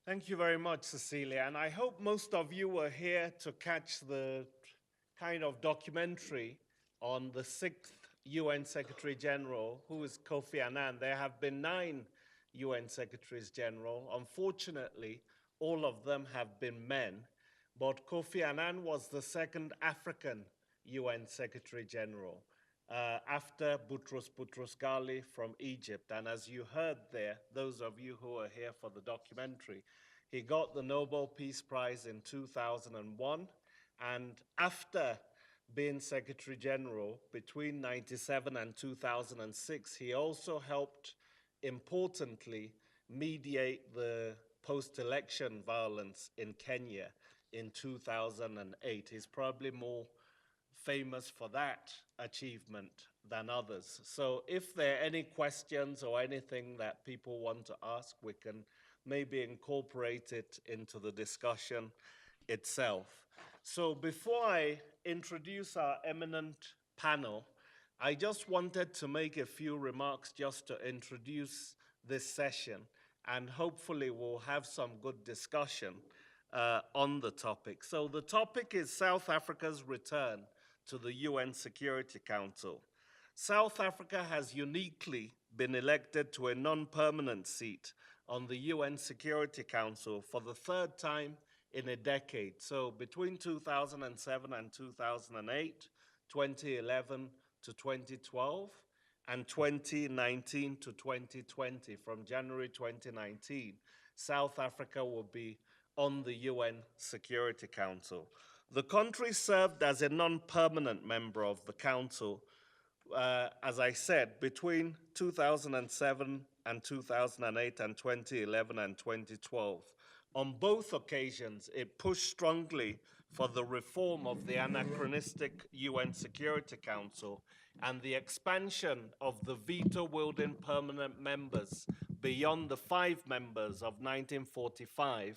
Thank you very much, Cecilia. And I hope most of you were here to catch the kind of documentary on the sixth UN Secretary General, who is Kofi Annan. There have been 9 UN Secretaries General. Unfortunately, all of them have been men. But Kofi Annan was the second African UN Secretary General after Boutros Ghali from Egypt. And as you heard there, those of you who are here for the documentary, he got the Nobel Peace Prize in 2001. And after being Secretary General between 97 and 2006, he also helped importantly mediate the post-election violence in Kenya in 2008. He's probably more famous for that achievement than others. So if there are any questions or anything that people want to ask, we can maybe incorporate it into the discussion itself. So before I introduce our eminent panel, I just wanted to make a few remarks just to introduce this session, and hopefully we'll have some good discussion on the topic. So the topic is South Africa's return to the UN Security Council. South Africa has uniquely been elected to a non-permanent seat on the UN Security Council for the third time in a decade. So between 2007 and 2008, 2011 to 2012, and 2019 to 2020, from January 2019, South Africa will be on the UN Security Council. The country served as a non-permanent member of the Council, as I said, between 2007 and 2008 and 2011 and 2012. On both occasions, it pushed strongly for the reform of the anachronistic UN Security Council and the expansion of the veto-wielding permanent members beyond the 5 members of 1945,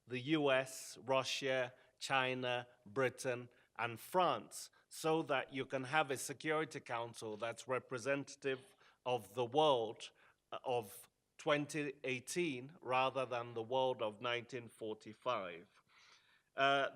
the US, Russia, China, Britain, and France, so that you can have a Security Council that's representative of the world of 2018 rather than the world of 1945.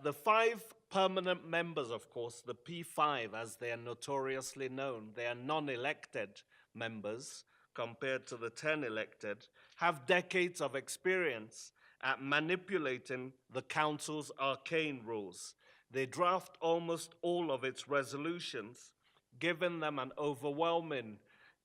The 5 permanent members, of course, the P5 as they are notoriously known, they are non-elected members compared to the 10 elected, have decades of experience at manipulating the Council's arcane rules. They draft almost all of its resolutions, giving them an overwhelming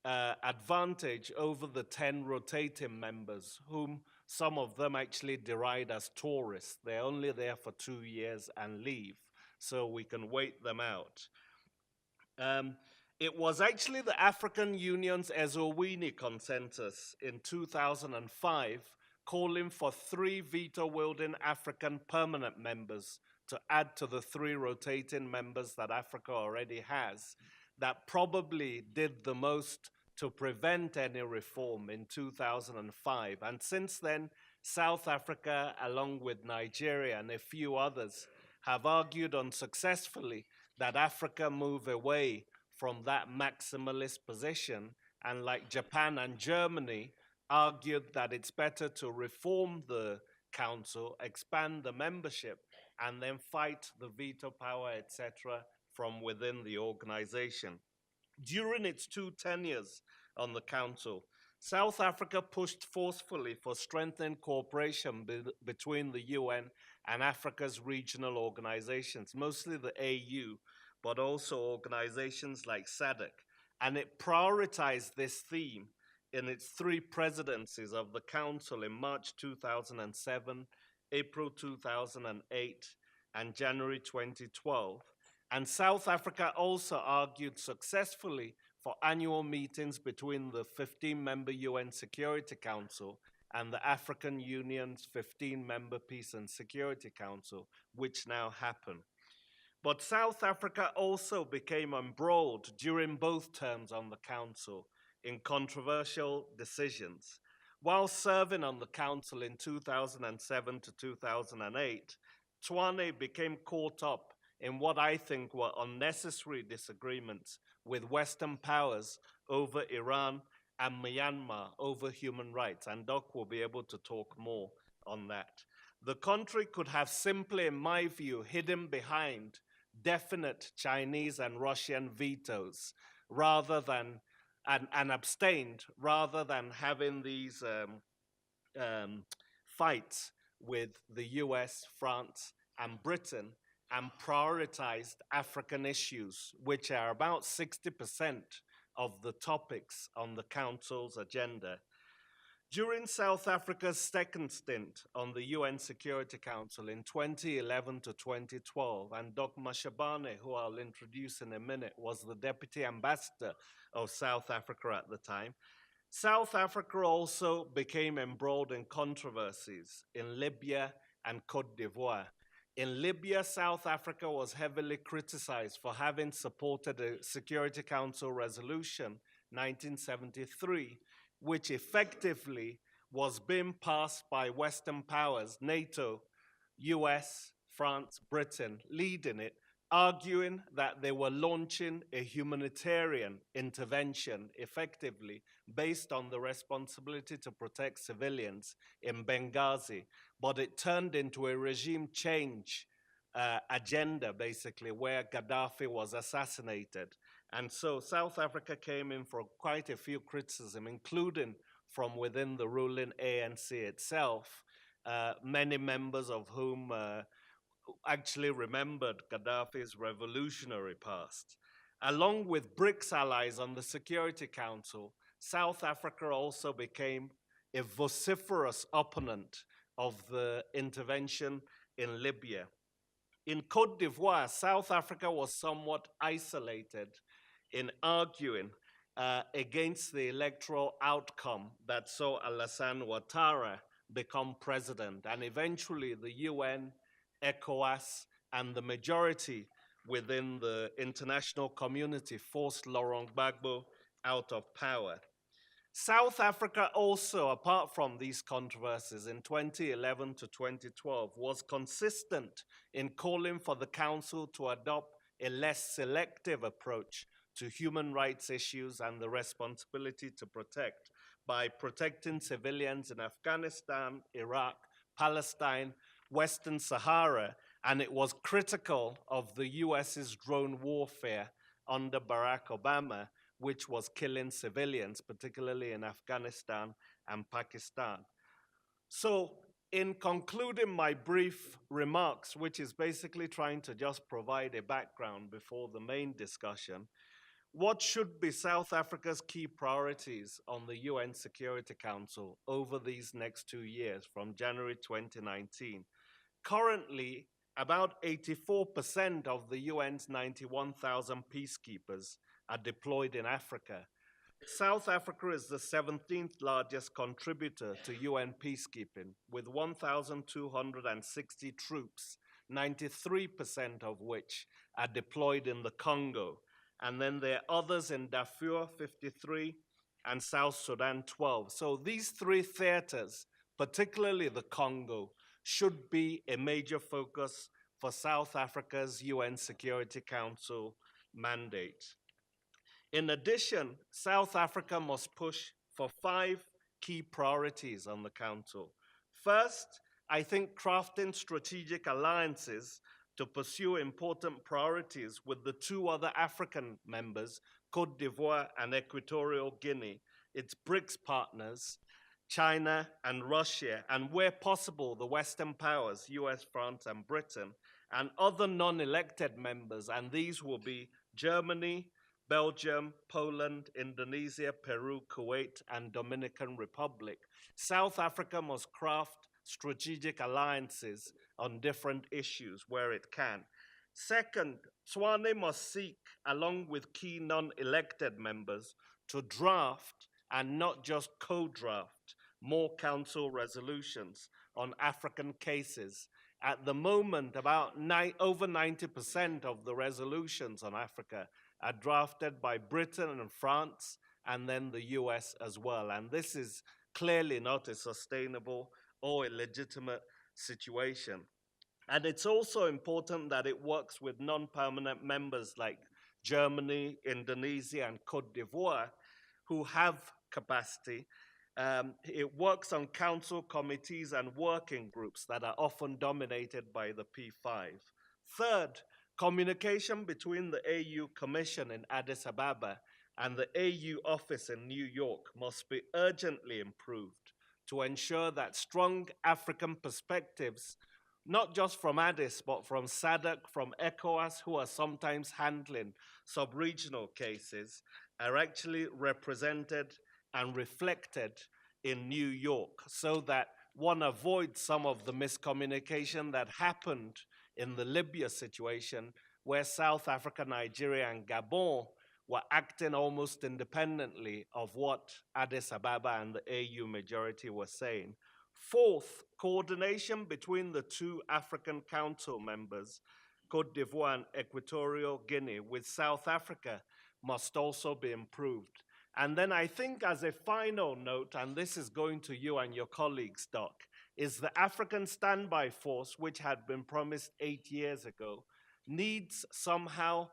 advantage over the 10 rotating members, whom some of them actually deride as tourists. They're only there for 2 years and leave, so we can wait them out. It was actually the African Union's Ezowini consensus in 2005 calling for 3 veto-wielding African permanent members to add to the 3 rotating members that Africa already has, that probably did the most to prevent any reform in 2005. And since then, South Africa, along with Nigeria and a few others, have argued unsuccessfully that Africa move away from that maximalist position, and like Japan and Germany, argued that it's better to reform the council, expand the membership, and then fight the veto power, etc., from within the organization. During its 2 tenures on the council, South Africa pushed forcefully for strengthened cooperation between the UN and Africa's regional organizations, mostly the AU, but also organizations like SADC. And it prioritized this theme in its 3 presidencies of the Council in March 2007, April 2008, and January 2012. And South Africa also argued successfully for annual meetings between the 15-member UN Security Council and the African Union's 15-member Peace and Security Council, which now happen. But South Africa also became embroiled during both terms on the Council in controversial decisions. While serving on the Council in 2007 to 2008, Tshwane became caught up in what I think were unnecessary disagreements with Western powers over Iran and Myanmar over human rights. And Doc will be able to talk more on that. The country could have simply, in my view, hidden behind definite Chinese and Russian vetoes rather than, and abstained rather than having these um, fights with the US, France, and Britain and prioritized African issues, which are about 60% of the topics on the Council's agenda. During South Africa's second stint on the UN Security Council in 2011 to 2012, and Dr. Mashabane, who I'll introduce in a minute, was the deputy ambassador of South Africa at the time, South Africa also became embroiled in controversies in Libya and Cote d'Ivoire. In Libya, South Africa was heavily criticized for having supported a Security Council resolution 1973, which effectively was being passed by Western powers, NATO, US, France, Britain, leading it, arguing that they were launching a humanitarian intervention effectively based on the responsibility to protect civilians in Benghazi. But it turned into a regime change agenda, basically, where Gaddafi was assassinated. And so South Africa came in for quite a few criticism, including from within the ruling ANC itself, many members of whom actually remembered Gaddafi's revolutionary past. Along with BRICS allies on the Security Council, South Africa also became a vociferous opponent of the intervention in Libya. In Cote d'Ivoire, South Africa was somewhat isolated in arguing against the electoral outcome that saw Alassane Ouattara become president, and eventually the UN, ECOWAS, and the majority within the international community forced Laurent Gbagbo out of power. South Africa also, apart from these controversies in 2011 to 2012, was consistent in calling for the Council to adopt a less selective approach to human rights issues and the responsibility to protect by protecting civilians in Afghanistan, Iraq, Palestine, Western Sahara, and it was critical of the US's drone warfare under Barack Obama, which was killing civilians, particularly in Afghanistan and Pakistan. So, in concluding my brief remarks, which is basically trying to just provide a background before the main discussion, what should be South Africa's key priorities on the UN Security Council over these next 2 years from January 2019? Currently, about 84% of the UN's 91,000 peacekeepers are deployed in Africa. South Africa is the 17th largest contributor to UN peacekeeping, with 1,260 troops, 93% of which are deployed in the Congo. And then there are others in Darfur, 53, and South Sudan, 12. So these three theaters, particularly the Congo, should be a major focus for South Africa's UN Security Council mandate. In addition, South Africa must push for 5 key priorities on the Council. First, I think crafting strategic alliances to pursue important priorities with the 2 other African members, Cote d'Ivoire and Equatorial Guinea, its BRICS partners, China and Russia, and where possible, the Western powers, US, France, and Britain, and other non-elected members, and these will be Germany, Belgium, Poland, Indonesia, Peru, Kuwait, and Dominican Republic. South Africa must craft strategic alliances on different issues where it can. Second, Tswane must seek, along with key non-elected members, to draft and not just co-draft more council resolutions on African cases. At the moment, about over 90% of the resolutions on Africa are drafted by Britain and France, and then the US as well. And this is clearly not a sustainable or a legitimate situation. And it's also important that it works with non-permanent members like Germany, Indonesia, and Cote d'Ivoire, who have capacity, It works on council committees and working groups that are often dominated by the P5. Third, communication between the AU Commission in Addis Ababa and the AU office in New York must be urgently improved to ensure that strong African perspectives, not just from Addis, but from SADC, from ECOWAS, who are sometimes handling sub-regional cases, are actually represented and reflected in New York, so that one avoids some of the miscommunication that happened in the Libya situation, where South Africa, Nigeria, and Gabon were acting almost independently of what Addis Ababa and the AU majority were saying. Fourth, coordination between the two African Council members, Cote d'Ivoire and Equatorial Guinea, with South Africa must also be improved. And then I think as a final note, and this is going to you and your colleagues, Doc, is the African Standby Force, which had been promised 8 years ago, needs somehow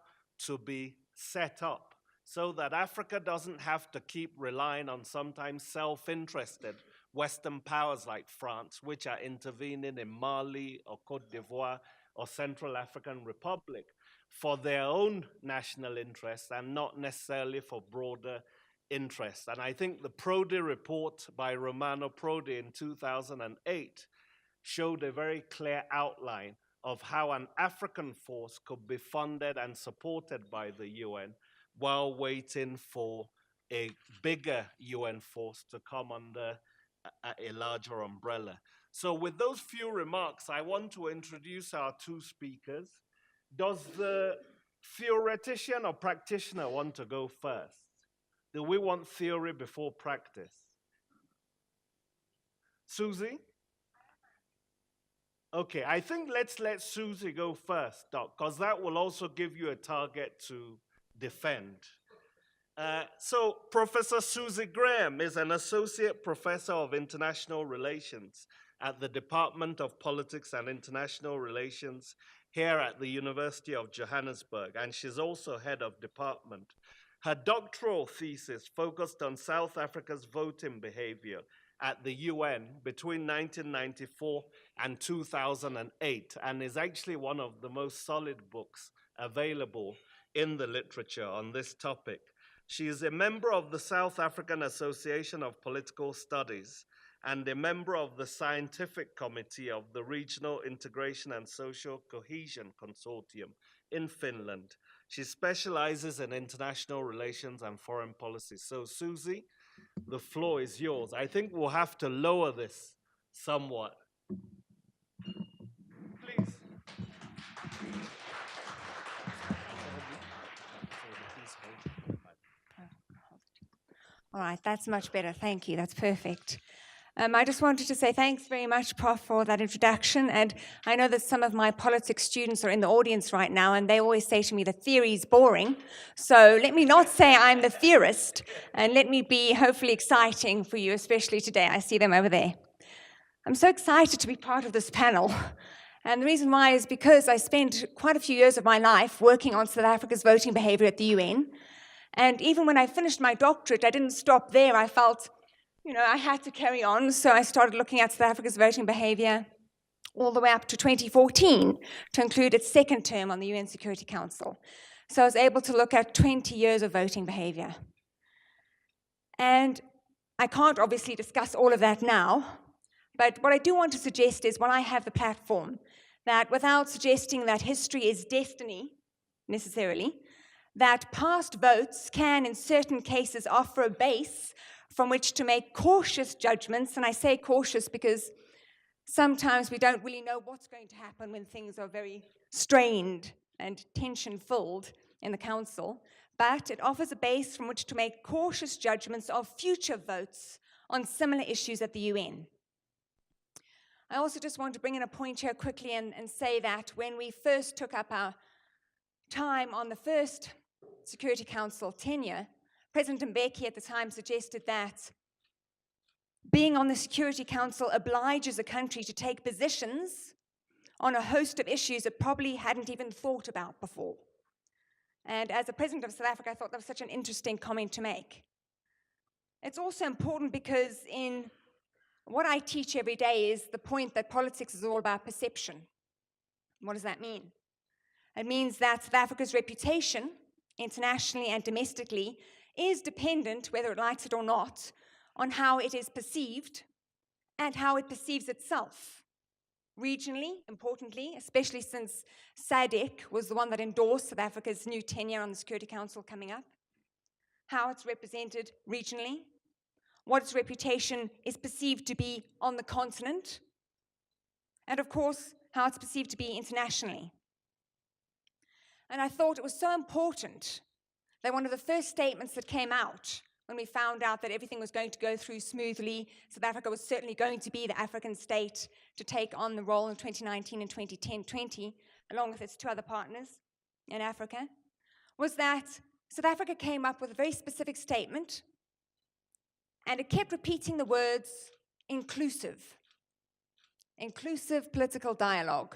to be set up so that Africa doesn't have to keep relying on sometimes self-interested Western powers like France, which are intervening in Mali or Cote d'Ivoire or Central African Republic for their own national interests and not necessarily for broader interests. And I think the Prodi report by Romano Prodi in 2008 showed a very clear outline of how an African force could be funded and supported by the UN while waiting for a bigger UN force to come under a larger umbrella. So with those few remarks, I want to introduce our two speakers. Does the theoretician or practitioner want to go first? Do we want theory before practice? Susie? Okay, I think let's let Susie go first, Doc, because that will also give you a target to defend. So Professor Susie Graham is an associate professor of international relations at the Department of Politics and International Relations here at the University of Johannesburg, and she's also head of department. Her doctoral thesis focused on South Africa's voting behavior at the UN between 1994 and 2008, and is actually one of the most solid books available in the literature on this topic. She is a member of the South African Association of Political Studies and a member of the Scientific Committee of the Regional Integration and Social Cohesion Consortium in Finland. She specializes in international relations and foreign policy. So Susie, the floor is yours. I think we'll have to lower this somewhat. Please. All right, that's much better. Thank you. That's perfect. I just wanted to say thanks very much, Prof, for that introduction. And I know that some of my politics students are in the audience right now, and they always say to me, the theory is boring. So let me not say I'm the theorist, and let me be hopefully exciting for you, especially today. I see them over there. I'm so excited to be part of this panel. And the reason why is because I spent quite a few years of my life working on South Africa's voting behavior at the UN. And even when I finished my doctorate, I didn't stop there. I felt, I had to carry on. So I started looking at South Africa's voting behavior all the way up to 2014 to include its second term on the UN Security Council. So I was able to look at 20 years of voting behavior. And I can't obviously discuss all of that now, but what I do want to suggest is when I have the platform, that without suggesting that history is destiny necessarily, that past votes can, in certain cases, offer a base from which to make cautious judgments. And I say cautious because sometimes we don't really know what's going to happen when things are very strained and tension-filled in the council. But it offers a base from which to make cautious judgments of future votes on similar issues at the UN. I also just want to bring in a point here quickly and say that when we first took up our time on the first Security Council tenure, President Mbeki at the time suggested that being on the Security Council obliges a country to take positions on a host of issues it probably hadn't even thought about before. And as a president of South Africa, I thought that was such an interesting comment to make. it's also important because in what I teach every day is the point that politics is all about perception. What does that mean? It means that South Africa's reputation, internationally and domestically, is dependent, whether it likes it or not, on how it is perceived and how it perceives itself. Regionally, importantly, especially since SADC was the one that endorsed South Africa's new tenure on the Security Council coming up, how it's represented regionally, what its reputation is perceived to be on the continent, and of course, how it's perceived to be internationally. And I thought it was so important that one of the first statements that came out when we found out that everything was going to go through smoothly, South Africa was certainly going to be the African state to take on the role in 2019 and 2020, along with its two other partners in Africa, was that South Africa came up with a very specific statement, and it kept repeating the words inclusive political dialogue,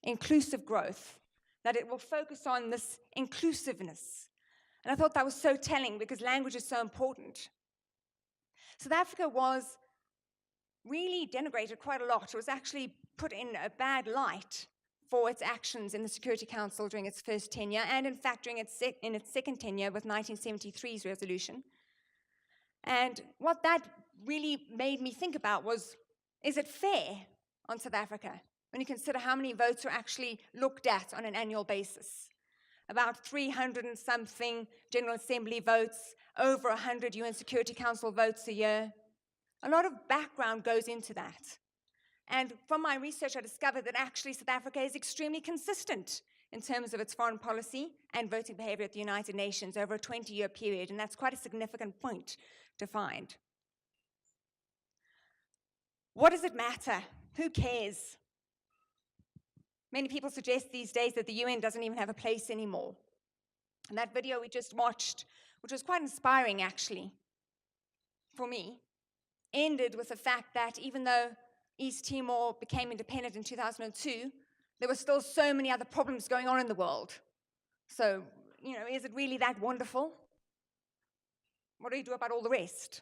inclusive growth, that it will focus on this inclusiveness. And I thought that was so telling because language is so important. South Africa was really denigrated quite a lot. It was actually put in a bad light for its actions in the Security Council during its first tenure, and in fact during its second tenure with 1973's resolution. And what that really made me think about was, is it fair on South Africa when you consider how many votes are actually looked at on an annual basis? About 300 and something General Assembly votes, over 100 UN Security Council votes a year. A lot of background goes into that. And from my research, I discovered that actually South Africa is extremely consistent in terms of its foreign policy and voting behavior at the United Nations over a 20-year period, and that's quite a significant point to find. What does it matter? Who cares? Many people suggest these days that the UN doesn't even have a place anymore. And that video we just watched, which was quite inspiring actually, for me, ended with the fact that even though East Timor became independent in 2002, there were still so many other problems going on in the world. So, is it really that wonderful? What do you do about all the rest?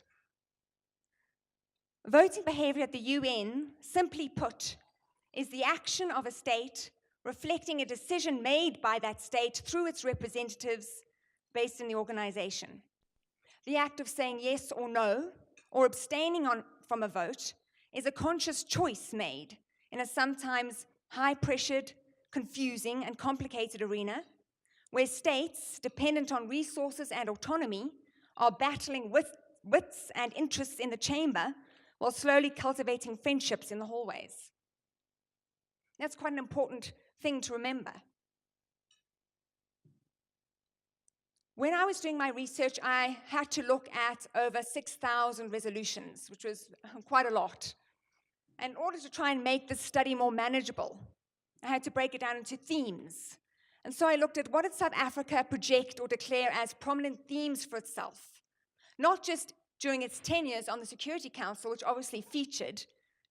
Voting behavior at the UN, simply put, is the action of a state reflecting a decision made by that state through its representatives based in the organization. The act of saying yes or no, or abstaining from a vote, is a conscious choice made in a sometimes high-pressured, confusing, and complicated arena where states, dependent on resources and autonomy, are battling wits and interests in the chamber while slowly cultivating friendships in the hallways. That's quite an important thing to remember. When I was doing my research, I had to look at over 6,000 resolutions, which was quite a lot. And in order to try and make this study more manageable, I had to break it down into themes. And so I looked at what did South Africa project or declare as prominent themes for itself, not just during its tenures on the Security Council, which obviously featured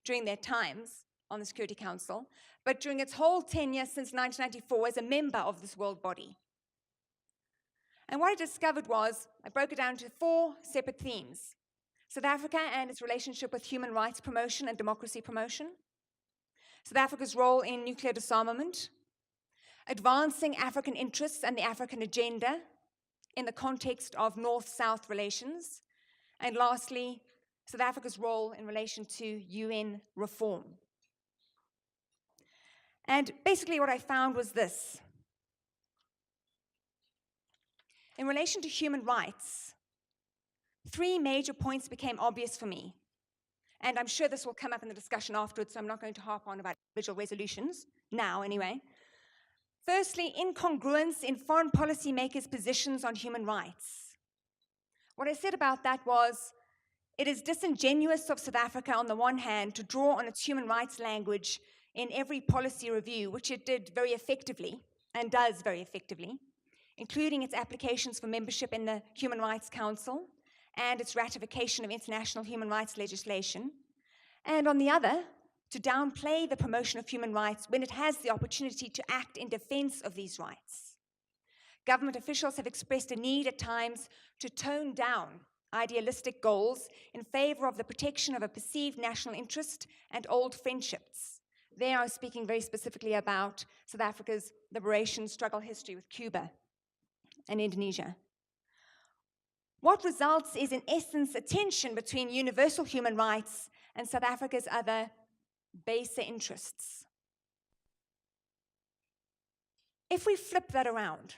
during their times on the Security Council, but during its whole tenure since 1994 as a member of this world body. And what I discovered was, I broke it down into 4 separate themes. South Africa and its relationship with human rights promotion and democracy promotion, South Africa's role in nuclear disarmament, advancing African interests and the African agenda in the context of North-South relations, and lastly, South Africa's role in relation to UN reform. And basically what I found was this. In relation to human rights, 3 major points became obvious for me. And I'm sure this will come up in the discussion afterwards, so I'm not going to harp on about individual resolutions, now anyway. Firstly, incongruence in foreign policy makers' positions on human rights. What I said about that was, it is disingenuous of South Africa on the one hand to draw on its human rights language in every policy review, which it did very effectively, and does very effectively, including its applications for membership in the Human Rights Council and its ratification of international human rights legislation, and on the other, to downplay the promotion of human rights when it has the opportunity to act in defense of these rights. Government officials have expressed a need at times to tone down idealistic goals in favor of the protection of a perceived national interest and old friendships. There I was speaking very specifically about South Africa's liberation struggle history with Cuba and Indonesia. What results is, in essence, a tension between universal human rights and South Africa's other baser interests. If we flip that around,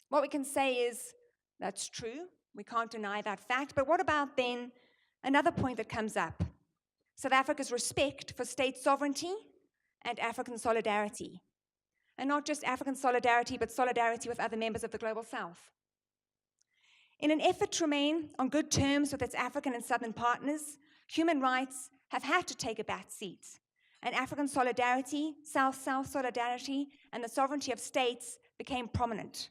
what we can say is that's true. We can't deny that fact. But what about then another point that comes up? South Africa's respect for state sovereignty and African solidarity. And not just African solidarity, but solidarity with other members of the Global South. In an effort to remain on good terms with its African and Southern partners, human rights have had to take a back seat. And African solidarity, South-South solidarity, and the sovereignty of states became prominent.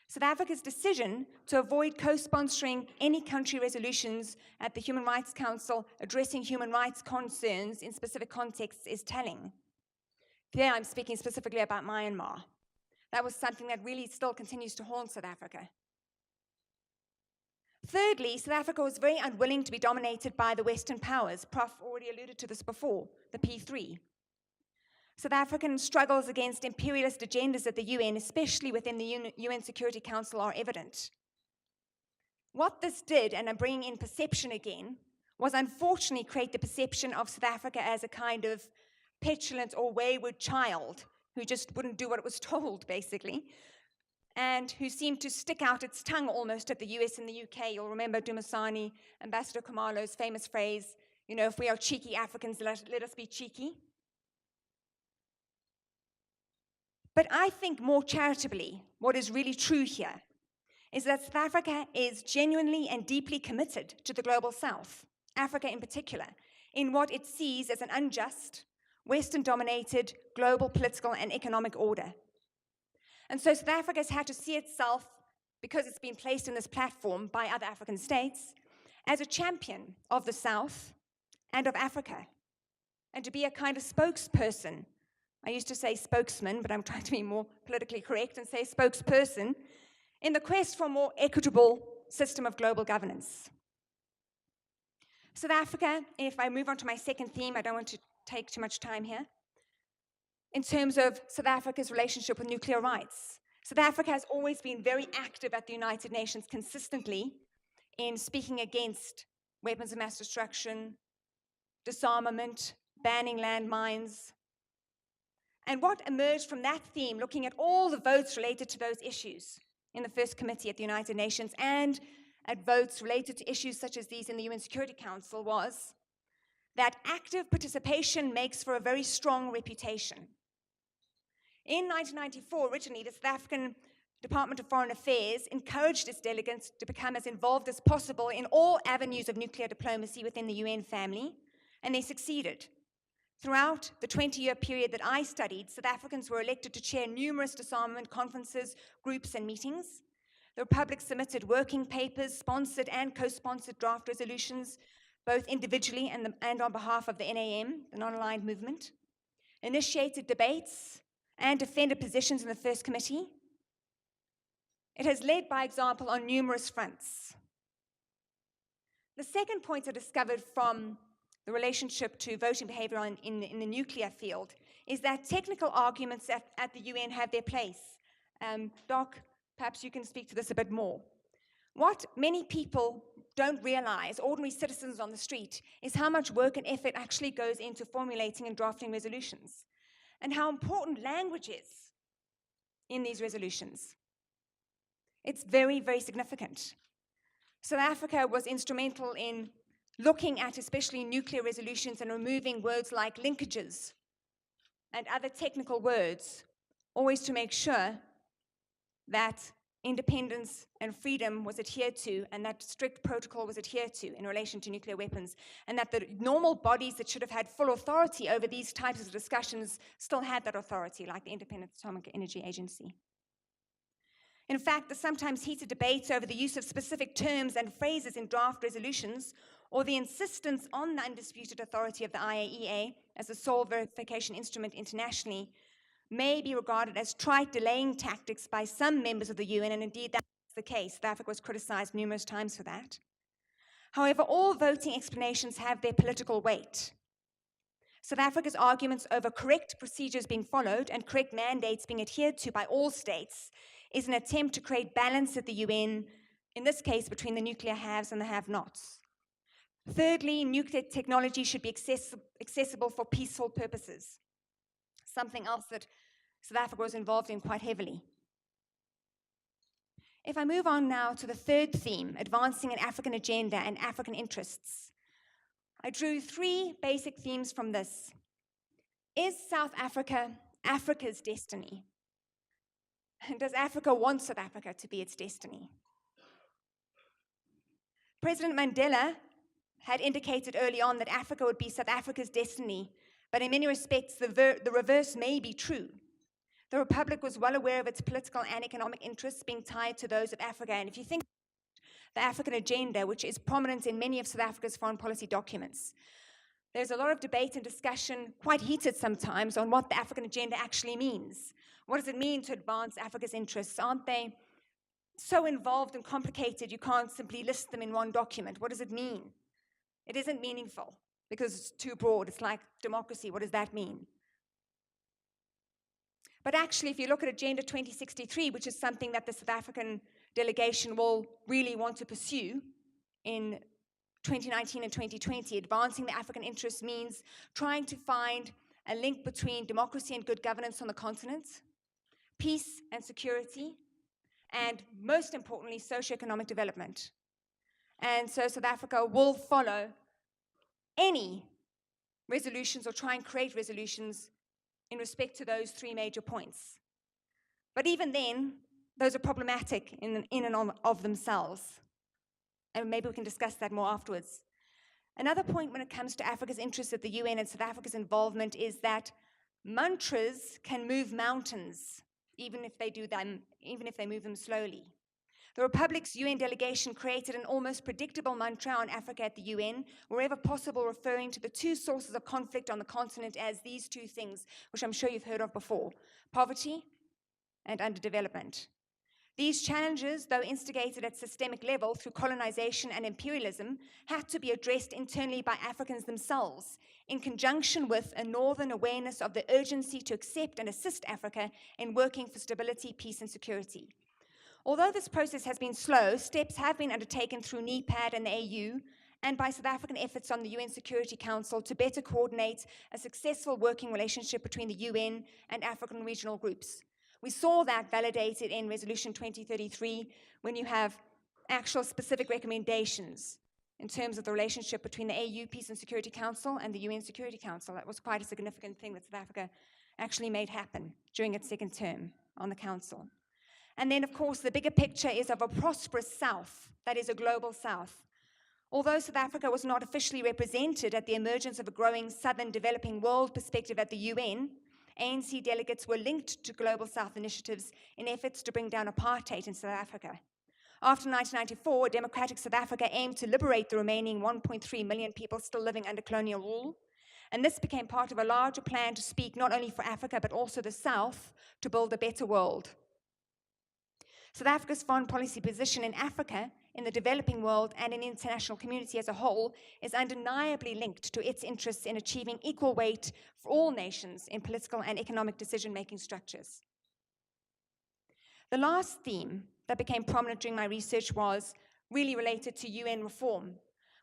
South Africa's decision to avoid co-sponsoring any country resolutions at the Human Rights Council addressing human rights concerns in specific contexts is telling. Here I'm speaking specifically about Myanmar. That was something that really still continues to haunt South Africa. Thirdly, South Africa was very unwilling to be dominated by the Western powers. Prof already alluded to this before, the P3. South African struggles against imperialist agendas at the UN, especially within the UN Security Council, are evident. What this did, and I'm bringing in perception again, was unfortunately create the perception of South Africa as a kind of petulant or wayward child who just wouldn't do what it was told, basically, and who seemed to stick out its tongue almost at the US and the UK. You'll remember Dumasani, Ambassador Khumalo's famous phrase, you know, if we are cheeky Africans, let us be cheeky. But I think more charitably, what is really true here is that South Africa is genuinely and deeply committed to the Global South, Africa in particular, in what it sees as an unjust, Western-dominated global political and economic order. And so South Africa has had to see itself, because it's been placed in this platform by other African states, as a champion of the South and of Africa, and to be a kind of spokesperson. I used to say spokesman, but I'm trying to be more politically correct and say spokesperson in the quest for a more equitable system of global governance. South Africa, if I move on to my second theme, I don't want to take too much time here, in terms of South Africa's relationship with nuclear rights. South Africa has always been very active at the United Nations consistently in speaking against weapons of mass destruction, disarmament, banning landmines. And what emerged from that theme, looking at all the votes related to those issues in the first committee at the United Nations and at votes related to issues such as these in the UN Security Council, was that active participation makes for a very strong reputation. In 1994, originally, the South African Department of Foreign Affairs encouraged its delegates to become as involved as possible in all avenues of nuclear diplomacy within the UN family, and they succeeded. Throughout the 20-year period that I studied, South Africans were elected to chair numerous disarmament conferences, groups, and meetings. The Republic submitted working papers, sponsored and co-sponsored draft resolutions, both individually and on behalf of the NAM, the Non-Aligned Movement, initiated debates, and defended positions in the First Committee. It has led by example on numerous fronts. The second point I discovered from the relationship to voting behavior in the nuclear field is that technical arguments at the UN have their place. Doc, perhaps you can speak to this a bit more. What many people don't realize, ordinary citizens on the street, is how much work and effort actually goes into formulating and drafting resolutions, and how important language is in these resolutions. It's very, very significant. South Africa was instrumental in looking at especially nuclear resolutions and removing words like linkages and other technical words, always to make sure that independence and freedom was adhered to, and that strict protocol was adhered to in relation to nuclear weapons, and that the normal bodies that should have had full authority over these types of discussions still had that authority, like the Independent Atomic Energy Agency. In fact, the sometimes heated debates over the use of specific terms and phrases in draft resolutions, or the insistence on the undisputed authority of the IAEA as a sole verification instrument internationally, may be regarded as trite delaying tactics by some members of the UN, and indeed that's the case. South Africa was criticized numerous times for that. However, all voting explanations have their political weight. South Africa's arguments over correct procedures being followed and correct mandates being adhered to by all states is an attempt to create balance at the UN, in this case between the nuclear haves and the have-nots. Thirdly, nuclear technology should be accessible for peaceful purposes, something else that South Africa was involved in quite heavily. If I move on now to the third theme, advancing an African agenda and African interests, I drew three basic themes from this. Is South Africa Africa's destiny? And does Africa want South Africa to be its destiny? President Mandela had indicated early on that Africa would be South Africa's destiny, but in many respects, the reverse may be true. The Republic was well aware of its political and economic interests being tied to those of Africa, and if you think the African agenda, which is prominent in many of South Africa's foreign policy documents, there's a lot of debate and discussion, quite heated sometimes, on what the African agenda actually means. What does it mean to advance Africa's interests? Aren't they so involved and complicated you can't simply list them in one document? What does it mean? It isn't meaningful because it's too broad. It's like democracy. What does that mean? But actually, if you look at Agenda 2063, which is something that the South African delegation will really want to pursue in 2019 and 2020, advancing the African interests means trying to find a link between democracy and good governance on the continent, peace and security, and most importantly, socioeconomic development. And so South Africa will follow any resolutions or try and create resolutions in respect to those three major points. But even then, those are problematic in and of themselves. And maybe we can discuss that more afterwards. Another point when it comes to Africa's interests at the UN and South Africa's involvement is that mantras can move mountains, even if they move them slowly. The Republic's UN delegation created an almost predictable mantra on Africa at the UN, wherever possible referring to the two sources of conflict on the continent as these two things, which I'm sure you've heard of before: poverty and underdevelopment. These challenges, though instigated at systemic level through colonization and imperialism, had to be addressed internally by Africans themselves, in conjunction with a northern awareness of the urgency to accept and assist Africa in working for stability, peace, and security. Although this process has been slow, steps have been undertaken through NEPAD and the AU, and by South African efforts on the UN Security Council to better coordinate a successful working relationship between the UN and African regional groups. We saw that validated in Resolution 2033 when you have actual specific recommendations in terms of the relationship between the AU Peace and Security Council and the UN Security Council. That was quite a significant thing that South Africa actually made happen during its second term on the Council. And then, of course, the bigger picture is of a prosperous South, that is a global South. Although South Africa was not officially represented at the emergence of a growing Southern developing world perspective at the UN, ANC delegates were linked to Global South initiatives in efforts to bring down apartheid in South Africa. After 1994, democratic South Africa aimed to liberate the remaining 1.3 million people still living under colonial rule, and this became part of a larger plan to speak not only for Africa but also the South to build a better world. South Africa's foreign policy position in Africa, in the developing world, and in the international community as a whole is undeniably linked to its interests in achieving equal weight for all nations in political and economic decision-making structures. The last theme that became prominent during my research was really related to UN reform.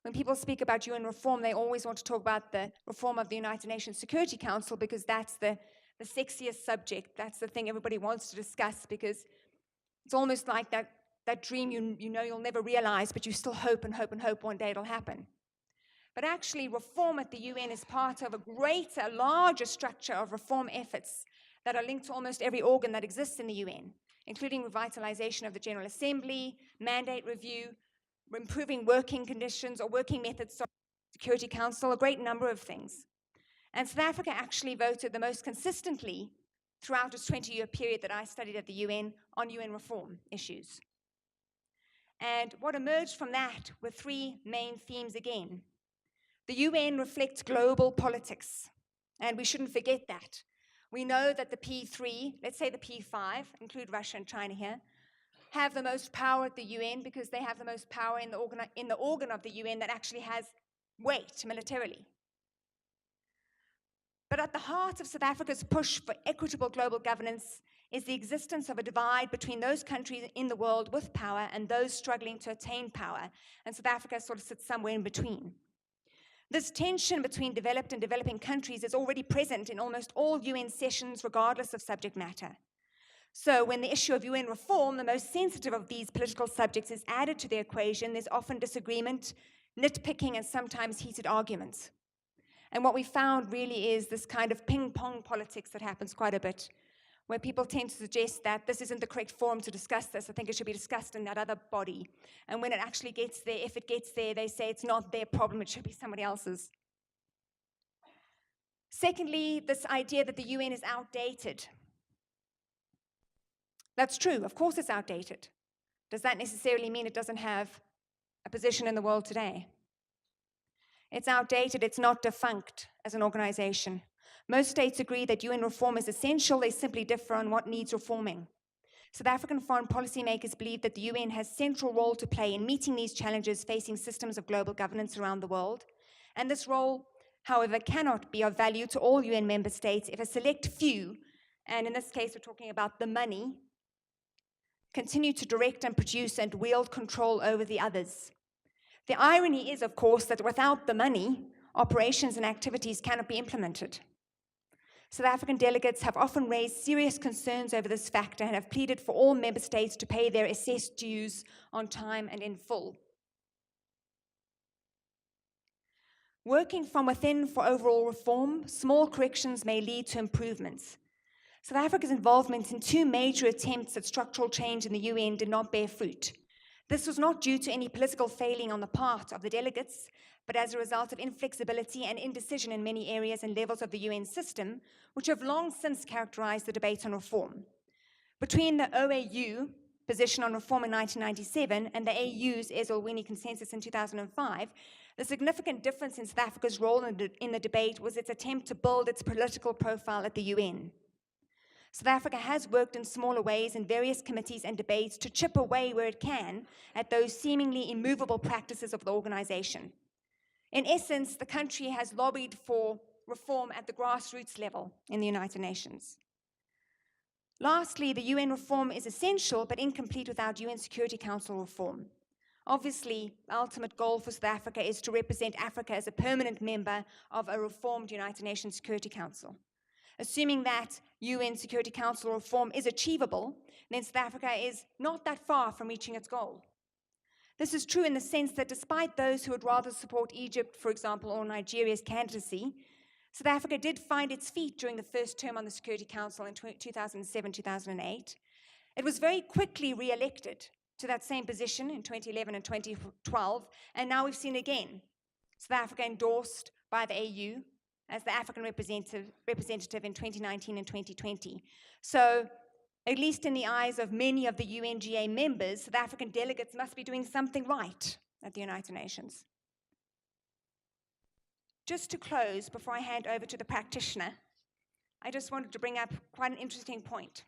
When people speak about UN reform, they always want to talk about the reform of the United Nations Security Council because that's the sexiest subject. That's the thing everybody wants to discuss because it's almost like that dream you know you'll never realize, but you still hope and hope and hope one day it'll happen. But actually, reform at the UN is part of a greater, larger structure of reform efforts that are linked to almost every organ that exists in the UN, including revitalization of the General Assembly, mandate review, improving working conditions or working methods of the Security Council, a great number of things. And South Africa actually voted the most consistently throughout its 20-year period that I studied at the UN on UN reform issues. And what emerged from that were three main themes again. The UN reflects global politics, and we shouldn't forget that. We know that the P3, let's say the P5, include Russia and China here, have the most power at the UN because they have the most power in the organ of the UN that actually has weight militarily. But at the heart of South Africa's push for equitable global governance is the existence of a divide between those countries in the world with power and those struggling to attain power, and South Africa sort of sits somewhere in between. This tension between developed and developing countries is already present in almost all UN sessions, regardless of subject matter. So when the issue of UN reform, the most sensitive of these political subjects, is added to the equation, there's often disagreement, nitpicking, and sometimes heated arguments. And what we found really is this kind of ping-pong politics that happens quite a bit, where people tend to suggest that this isn't the correct forum to discuss this. I think it should be discussed in that other body. And when it actually gets there, if it gets there, they say it's not their problem, it should be somebody else's. Secondly, this idea that the UN is outdated. That's true. Of course it's outdated. Does that necessarily mean it doesn't have a position in the world today? It's outdated. It's not defunct as an organization. Most states agree that UN reform is essential. They simply differ on what needs reforming. South African foreign policymakers believe that the UN has a central role to play in meeting these challenges facing systems of global governance around the world. And this role, however, cannot be of value to all UN member states if a select few, and in this case we're talking about the money, continue to direct and produce and wield control over the others. The irony is, of course, that without the money, operations and activities cannot be implemented. South African delegates have often raised serious concerns over this factor and have pleaded for all member states to pay their assessed dues on time and in full. Working from within for overall reform, small corrections may lead to improvements. South Africa's involvement in two major attempts at structural change in the UN did not bear fruit. This was not due to any political failing on the part of the delegates, but as a result of inflexibility and indecision in many areas and levels of the UN system, which have long since characterized the debate on reform. Between the OAU position on reform in 1997 and the AU's Eswatini consensus in 2005, the significant difference in South Africa's role in the debate was its attempt to build its political profile at the UN. South Africa has worked in smaller ways in various committees and debates to chip away where it can at those seemingly immovable practices of the organization. In essence, the country has lobbied for reform at the grassroots level in the United Nations. Lastly, the UN reform is essential but incomplete without UN Security Council reform. Obviously, the ultimate goal for South Africa is to represent Africa as a permanent member of a reformed United Nations Security Council. Assuming that UN Security Council reform is achievable, then South Africa is not that far from reaching its goal. This is true in the sense that despite those who would rather support Egypt, for example, or Nigeria's candidacy, South Africa did find its feet during the first term on the Security Council in 2007-2008. It was very quickly re-elected to that same position in 2011 and 2012, and now we've seen again South Africa endorsed by the AU as the African representative in 2019 and 2020. So, at least in the eyes of many of the UNGA members, South African delegates must be doing something right at the United Nations. Just to close, before I hand over to the practitioner, I just wanted to bring up quite an interesting point.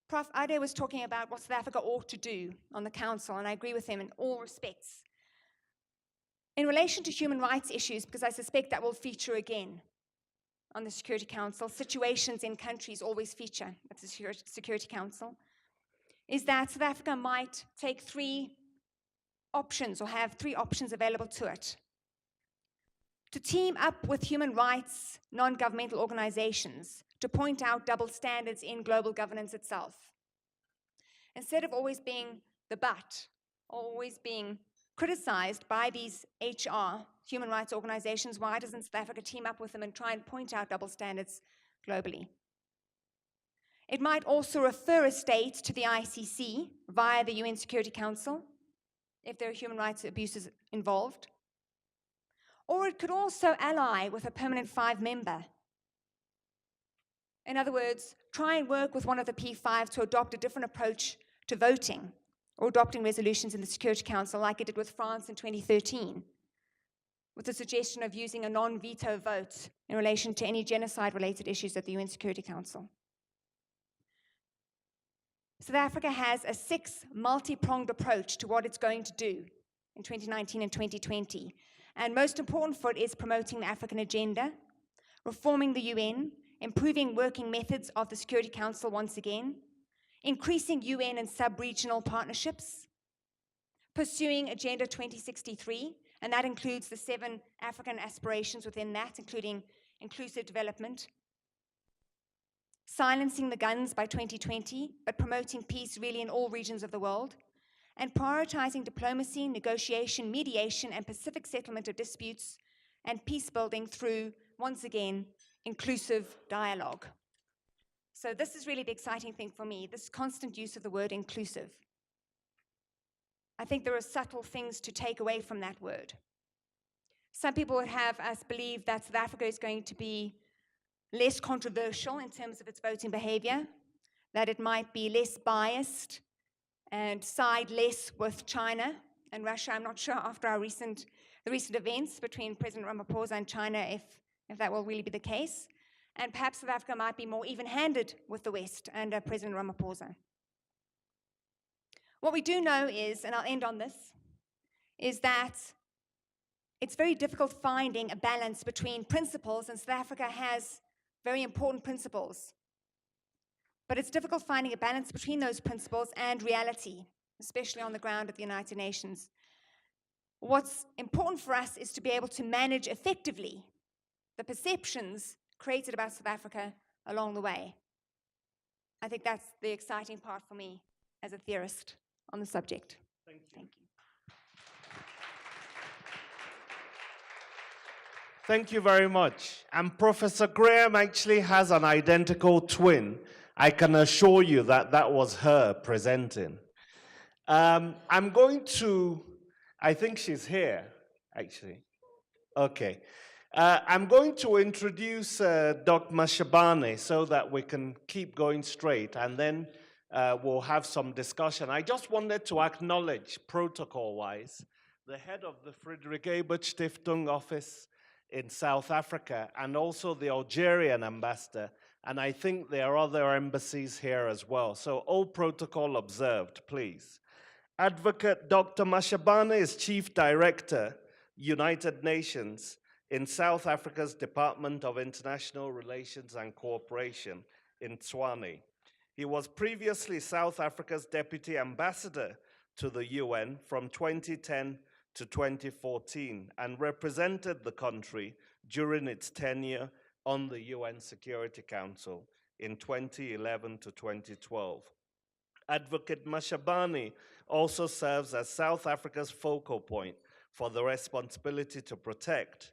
Prof. Ade was talking about what South Africa ought to do on the Council, and I agree with him in all respects. In relation to human rights issues, because I suspect that will feature again on the Security Council, situations in countries always feature at the Security Council, is that South Africa might take three options or have three options available to it. To team up with human rights non-governmental organizations to point out double standards in global governance itself. Instead of always being the butt, or always being criticized by these human rights organizations, why doesn't South Africa team up with them and try and point out double standards globally? It might also refer a state to the ICC via the UN Security Council if there are human rights abuses involved. Or it could also ally with a permanent 5 member. In other words, try and work with one of the P5 to adopt a different approach to voting or adopting resolutions in the Security Council like it did with France in 2013, with the suggestion of using a non-veto vote in relation to any genocide-related issues at the UN Security Council. South Africa has a 6 multi-pronged approach to what it's going to do in 2019 and 2020. And most important for it is promoting the African agenda, reforming the UN, improving working methods of the Security Council once again, increasing UN and sub-regional partnerships, pursuing Agenda 2063, and that includes the 7 African aspirations within that, including inclusive development, silencing the guns by 2020, but promoting peace really in all regions of the world, and prioritizing diplomacy, negotiation, mediation, and pacific settlement of disputes, and peace building through, once again, inclusive dialogue. So this is really the exciting thing for me, this constant use of the word inclusive. I think there are subtle things to take away from that word. Some people would have us believe that South Africa is going to be less controversial in terms of its voting behavior, that it might be less biased and side less with China and Russia. I'm not sure after the recent events between President Ramaphosa and China if that will really be the case. And perhaps South Africa might be more even-handed with the West under President Ramaphosa. What we do know is, and I'll end on this, is that it's very difficult finding a balance between principles, and South Africa has very important principles. But it's difficult finding a balance between those principles and reality, especially on the ground at the United Nations. What's important for us is to be able to manage effectively the perceptions created about South Africa along the way. I think that's the exciting part for me as a theorist on the subject. Thank you. Thank you. Thank you very much. And Professor Graham actually has an identical twin. I can assure you that that was her presenting. I'm going to, I think she's here, actually. Okay. I'm going to introduce Dr. Mashabane so that we can keep going straight, and then we'll have some discussion. I just wanted to acknowledge, protocol-wise, the head of the Friedrich Ebert Stiftung office in South Africa, and also the Algerian ambassador, and I think there are other embassies here as well. So all protocol observed, please. Advocate Dr. Mashabane is Chief Director, United Nations, in South Africa's Department of International Relations and Cooperation in Tshwane. He was previously South Africa's Deputy Ambassador to the UN from 2010 to 2014 and represented the country during its tenure on the UN Security Council in 2011 to 2012. Advocate Mashabane also serves as South Africa's focal point for the responsibility to protect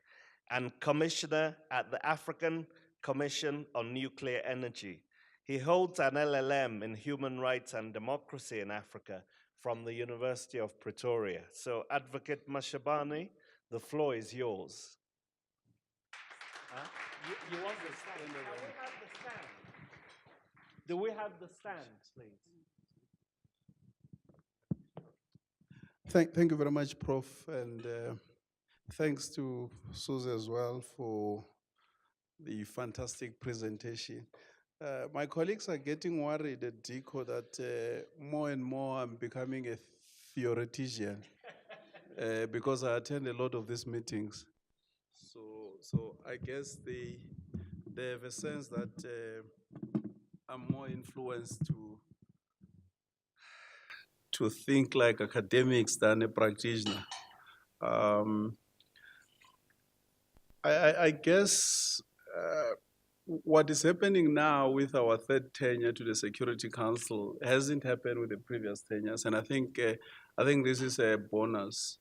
and commissioner at the African Commission on Nuclear Energy. He holds an LLM in Human Rights and Democracy in Africa from the University of Pretoria. So, Advocate Mashabane, the floor is yours. You want the stand? Do we have the stand, please? Thank you very much, Prof. And thanks to Susan as well for the fantastic presentation. My colleagues are getting worried at DICO that more and more I'm becoming a theoretician because I attend a lot of these meetings. So I guess they have a sense that I'm more influenced to think like academics than a practitioner. I guess what is happening now with our third tenure to the Security Council hasn't happened with the previous tenures, and I think this is a bonus.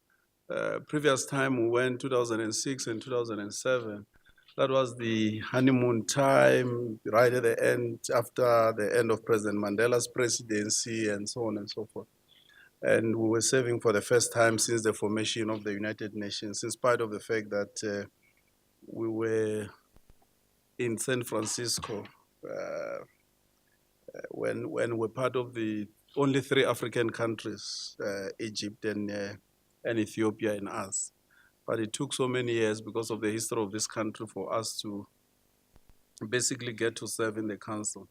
Previous time we went 2006 and 2007. That was the honeymoon time, right at the end, after the end of President Mandela's presidency, and so on and so forth. And we were serving for the first time since the formation of the United Nations, in spite of the fact that we were in San Francisco when we're part of the only 3 African countries, Egypt and Ethiopia and us. But it took so many years because of the history of this country for us to basically get to serve in the council.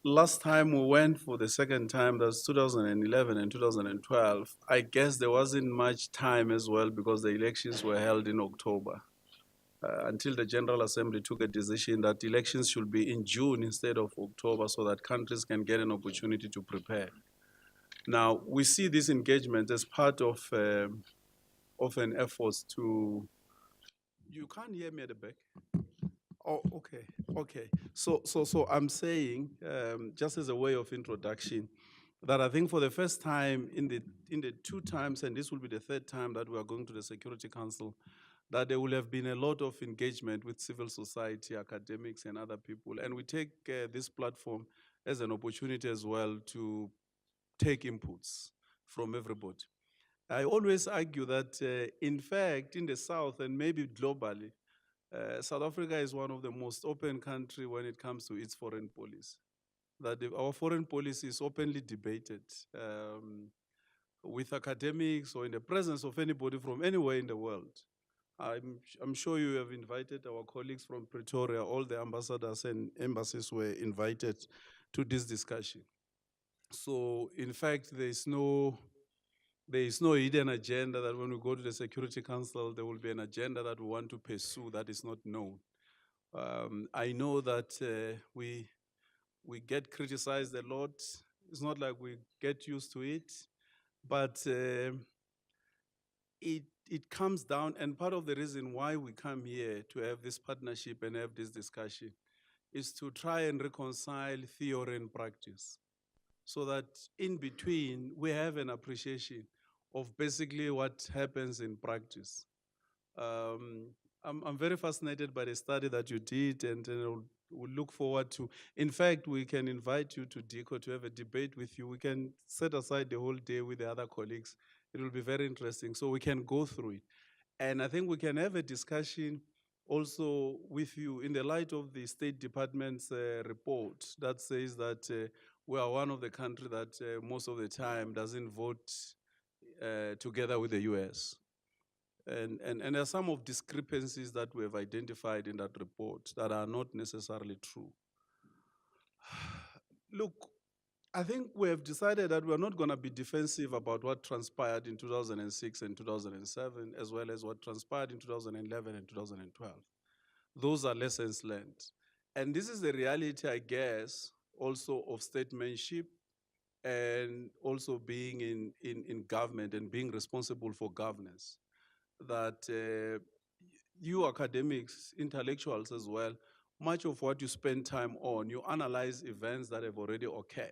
last time we went for the second time, that's 2011 and 2012, I guess there wasn't much time as well because the elections were held in October. Until the General Assembly took a decision that elections should be in June instead of October so that countries can get an opportunity to prepare. Now, we see this engagement as part of an effort to, you can't hear me at the back? Oh, okay, okay. So I'm saying, just as a way of introduction, that I think for the first time in the 2 times, and this will be the 3rd time that we are going to the Security Council, that there will have been a lot of engagement with civil society, academics, and other people. And we take this platform as an opportunity as well to take inputs from everybody. I always argue that, in fact, in the South and maybe globally, South Africa is one of the most open countries when it comes to its foreign policy. That our foreign policy is openly debated with academics or in the presence of anybody from anywhere in the world. I'm sure you have invited our colleagues from Pretoria. All the ambassadors and embassies were invited to this discussion. So, in fact, there is no hidden agenda that when we go to the Security Council, there will be an agenda that we want to pursue that is not known. I know that we get criticized a lot. It's not like we get used to it, but it comes down, and part of the reason why we come here to have this partnership and have this discussion is to try and reconcile theory and practice, so that in between we have an appreciation of basically what happens in practice. I'm very fascinated by the study that you did, and we'll look forward to. In fact, we can invite you to DICO to have a debate with you. We can set aside the whole day with the other colleagues. It will be very interesting, so we can go through it. And I think we can have a discussion also with you in the light of the State Department's report that says that we are one of the countries that most of the time doesn't vote together with the US. And there are some of discrepancies that we have identified in that report that are not necessarily true. Look, I think we have decided that we're not going to be defensive about what transpired in 2006 and 2007, as well as what transpired in 2011 and 2012. Those are lessons learned. And this is the reality, I guess, also of statesmanship and also being in government and being responsible for governance. That you academics, intellectuals as well, much of what you spend time on, you analyze events that have already occurred.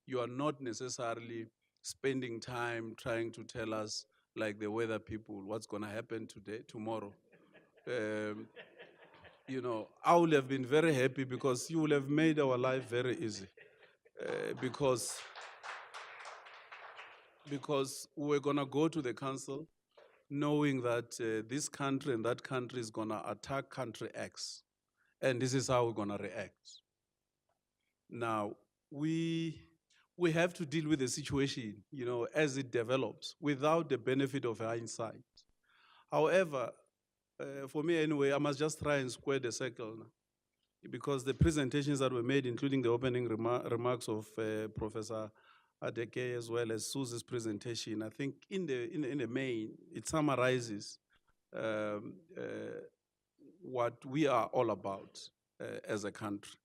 You are not necessarily spending time trying to tell us, like the weather people, what's going to happen today, tomorrow. You know, I would have been very happy because you would have made our life very easy. Because we're going to go to the council knowing that this country and that country is going to attack country X. And this is how we're going to react. Now, we have to deal with the situation, you know, as it develops without the benefit of hindsight. However, for me anyway, I must just try and square the circle now, because the presentations that were made, including the opening remarks of Professor Adekeye as well as Suze's presentation, I think in the main, it summarizes what we are all about as a country.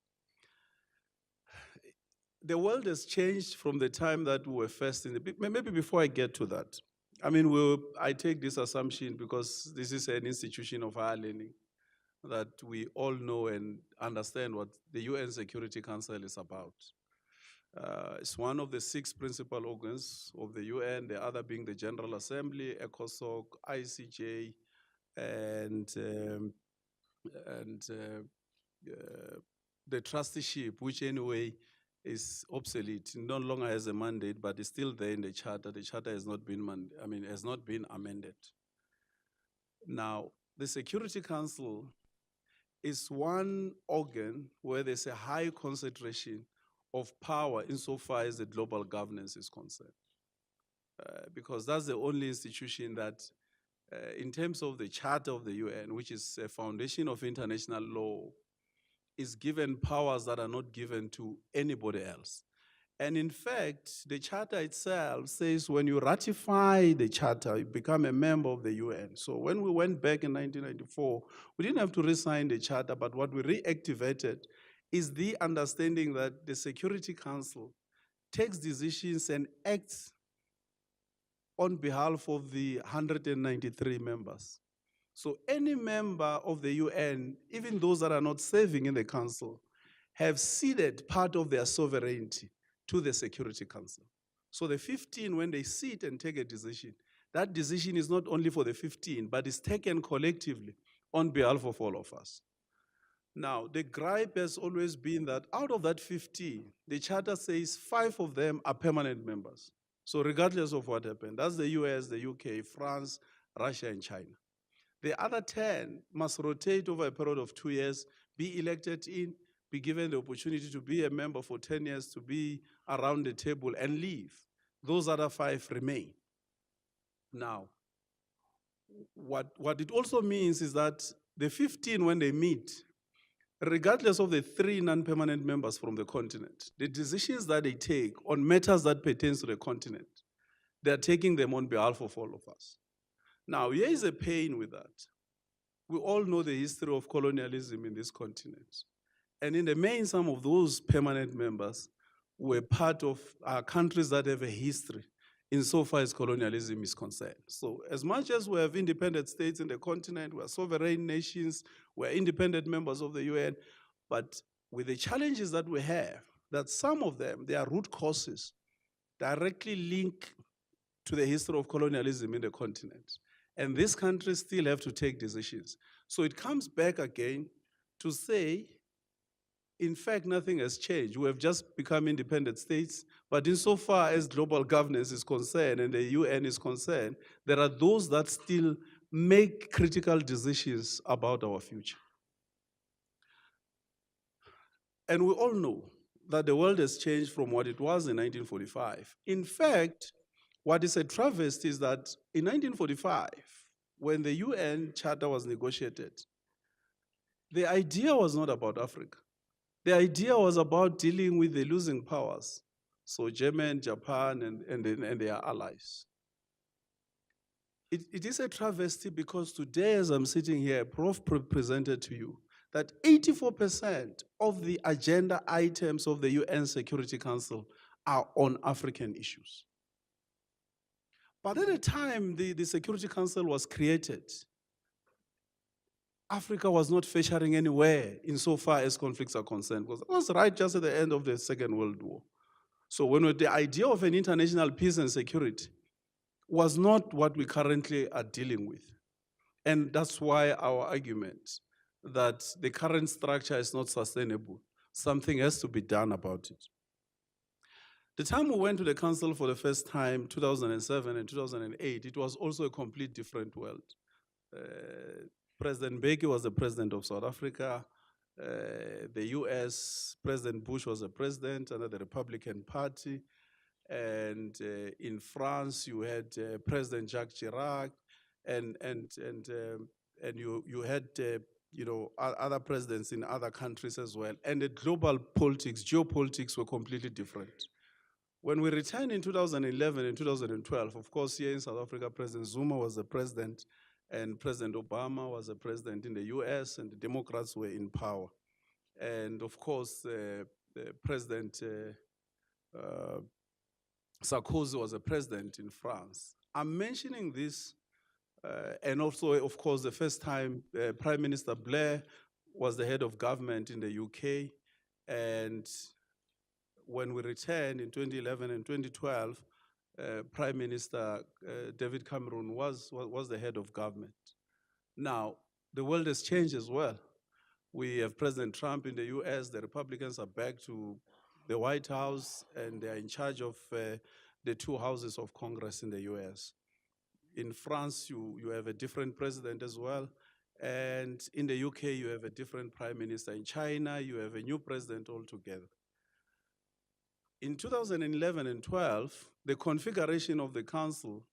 The world has changed from the time that we were first in the, maybe before I get to that. I mean, I take this assumption because this is an institution of higher learning, that we all know and understand what the UN Security Council is about. It's one of the 6 principal organs of the UN, the other being the General Assembly, ECOSOC, ICJ, and the trusteeship, which anyway is obsolete, no longer has a mandate, but is still there in the charter. The charter has not been amended. Now, the Security Council is one organ where there's a high concentration of power insofar as the global governance is concerned. Because that's the only institution that, in terms of the Charter of the UN, which is a foundation of international law, is given powers that are not given to anybody else. And in fact, the charter itself says when you ratify the charter, you become a member of the UN. So when we went back in 1994, we didn't have to re-sign the charter, but what we reactivated is the understanding that the Security Council takes decisions and acts on behalf of the 193 members. So any member of the UN, even those that are not serving in the council, have ceded part of their sovereignty to the Security Council. So the 15, when they sit and take a decision, that decision is not only for the 15, but is taken collectively on behalf of all of us. Now, the gripe has always been that out of that 15, the charter says 5 of them are permanent members. So regardless of what happened, that's the US, the UK, France, Russia, and China. The other 10 must rotate over a period of 2 years, be elected in, be given the opportunity to be a member for 10 years, to be around the table and leave. Those other 5 remain. Now, what it also means is that the 15, when they meet, regardless of the 3 non-permanent members from the continent, the decisions that they take on matters that pertain to the continent, they're taking them on behalf of all of us. Now, here is a pain with that. We all know the history of colonialism in this continent. And in the main, some of those permanent members were part of countries that have a history insofar as colonialism is concerned. So as much as we have independent states in the continent, we are sovereign nations, we are independent members of the UN, but with the challenges that we have, that some of them, their root causes directly link to the history of colonialism in the continent. And these countries still have to take decisions. So it comes back again to say, in fact, nothing has changed. We have just become independent states, but insofar as global governance is concerned and the UN is concerned, there are those that still make critical decisions about our future. And we all know that the world has changed from what it was in 1945. In fact, what is a travesty is that in 1945, when the UN Charter was negotiated, the idea was not about Africa. The idea was about dealing with the losing powers, so Germany, Japan, and their allies. It is a travesty because today, as I'm sitting here, Prof presented to you that 84% of the agenda items of the UN Security Council are on African issues. But at the time the Security Council was created, Africa was not featuring anywhere insofar as conflicts are concerned, because it was right just at the end of the Second World War. So when the idea of an international peace and security was not what we currently are dealing with. And that's why our argument that the current structure is not sustainable, something has to be done about it. The time we went to the council for the first time, 2007 and 2008, it was also a complete different world. President Mbeki was the president of South Africa. The US, President Bush was the president under the Republican Party. And in France, you had President Jacques Chirac, and you had other presidents in other countries as well. And the global politics, geopolitics were completely different. When we returned in 2011 and 2012, of course, here in South Africa, President Zuma was the president, and President Obama was the president in the US, and the Democrats were in power. And of course, President Sarkozy was the president in France. I'm mentioning this, and also, of course, the first time Prime Minister Blair was the head of government in the UK, and when we returned in 2011 and 2012, Prime Minister David Cameron was the head of government. Now, the world has changed as well. We have President Trump in the US, the Republicans are back to the White House, and they are in charge of the 2 houses of Congress in the US. In France, you have a different president as well. And in the UK, you have a different prime minister. In China, you have a new president altogether. In 2011 and 12, the configuration of the council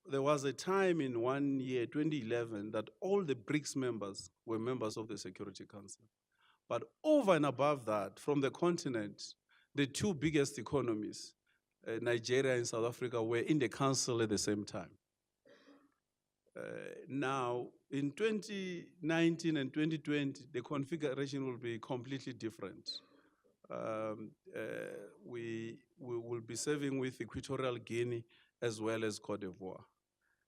there was a time in 1 year, 2011, that all the BRICS members were members of the Security Council. But over and above that, from the continent, the two biggest economies, Nigeria and South Africa, were in the council at the same time. Now, in 2019 and 2020, the configuration will be completely different. We will be serving with Equatorial Guinea as well as Cote d'Ivoire.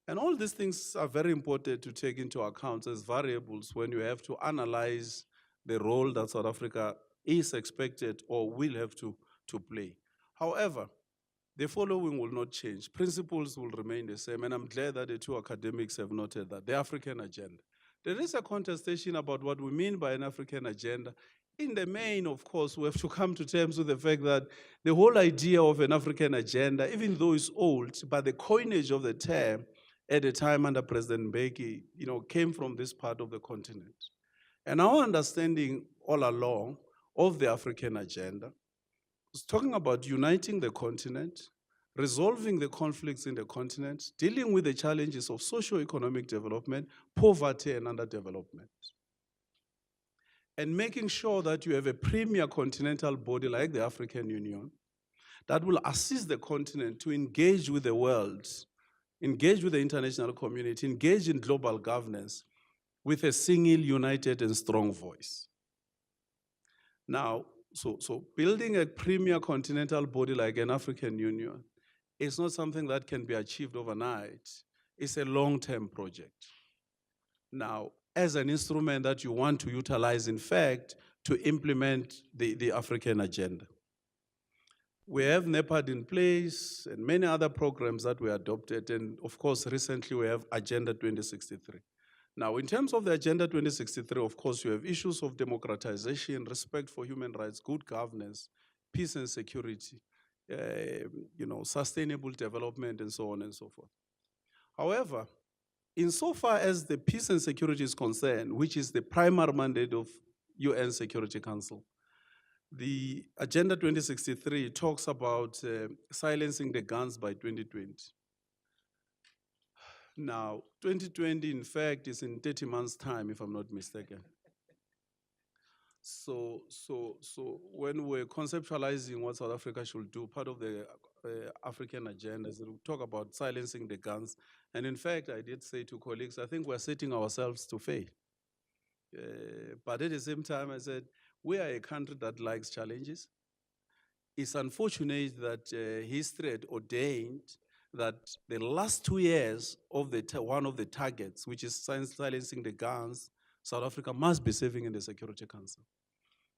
And all these things are very important to take into account as variables when you have to analyze the role that South Africa is expected or will have to play. However, the following will not change. Principles will remain the same, and I'm glad that the two academics have noted that, the African agenda. There is a contestation about what we mean by an African agenda. In the main, of course, we have to come to terms with the fact that the whole idea of an African agenda, even though it's old, but the coinage of the term at the time under President Mbeki, came from this part of the continent. And our understanding all along of the African agenda was talking about uniting the continent, resolving the conflicts in the continent, dealing with the challenges of socio-economic development, poverty, and underdevelopment. And making sure that you have a premier continental body like the African Union that will assist the continent to engage with the world, engage with the international community, engage in global governance with a single, united, and strong voice. Now, so building a premier continental body like an African Union is not something that can be achieved overnight. It's a long-term project. Now, as an instrument that you want to utilize, in fact, to implement the African agenda. We have NEPAD in place and many other programs that we adopted, and of course, recently we have Agenda 2063. Now, in terms of the Agenda 2063, of course, you have issues of democratization, respect for human rights, good governance, peace and security, sustainable development, and so on and so forth. However, insofar as the peace and security is concerned, which is the primary mandate of UN Security Council, the Agenda 2063 talks about silencing the guns by 2020. Now, 2020, in fact, is in 30 months' time, if I'm not mistaken. So when we're conceptualizing what South Africa should do, part of the African agenda is to talk about silencing the guns. And in fact, I did say to colleagues, I think we're setting ourselves to fail. But at the same time, I said, we are a country that likes challenges. It's unfortunate that history had ordained that the last 2 years of one of the targets, which is silencing the guns, South Africa must be serving in the Security Council.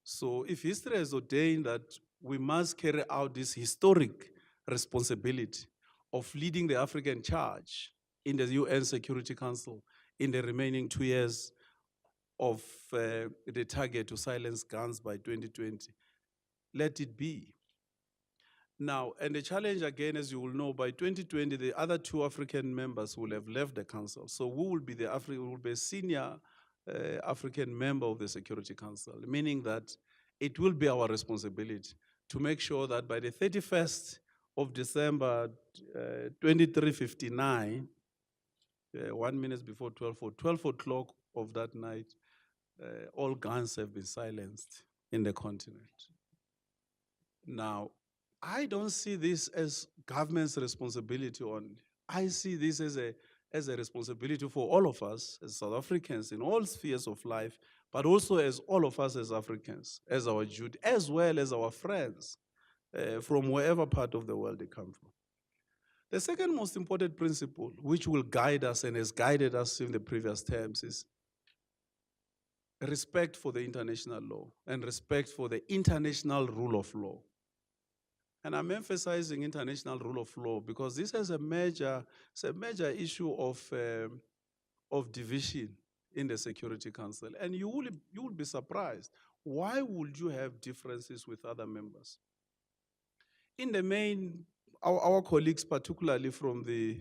So if history has ordained that we must carry out this historic responsibility of leading the African charge in the UN Security Council in the remaining 2 years of the target to silence guns by 2020, let it be. Now, and the challenge again, as you will know, by 2020, the other two African members will have left the council. So we will be a senior African member of the Security Council, meaning that it will be our responsibility to make sure that by the 31st of December 2359, 1 minute before 12 o'clock of that night, all guns have been silenced in the continent. Now, I don't see this as government's responsibility only. I see this as a responsibility for all of us as South Africans in all spheres of life, but also as all of us as Africans, as our duty, as well as our friends from wherever part of the world they come from. The second most important principle, which will guide us and has guided us in the previous terms, is respect for the international law and respect for the international rule of law. And I'm emphasizing international rule of law because this is a major issue of division in the Security Council. And you will be surprised. Why would you have differences with other members? In the main, our colleagues, particularly from the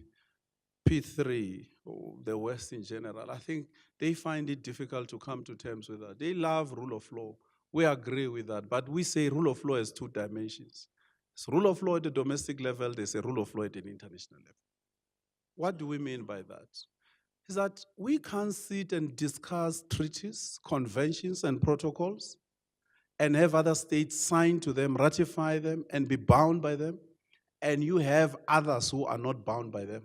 P3, or the West in general, I think they find it difficult to come to terms with that. They love rule of law. We agree with that, but we say rule of law has two dimensions. There's rule of law at the domestic level, there's a rule of law at an international level. What do we mean by that? Is that we can't sit and discuss treaties, conventions, and protocols and have other states sign to them, ratify them, and be bound by them, and you have others who are not bound by them.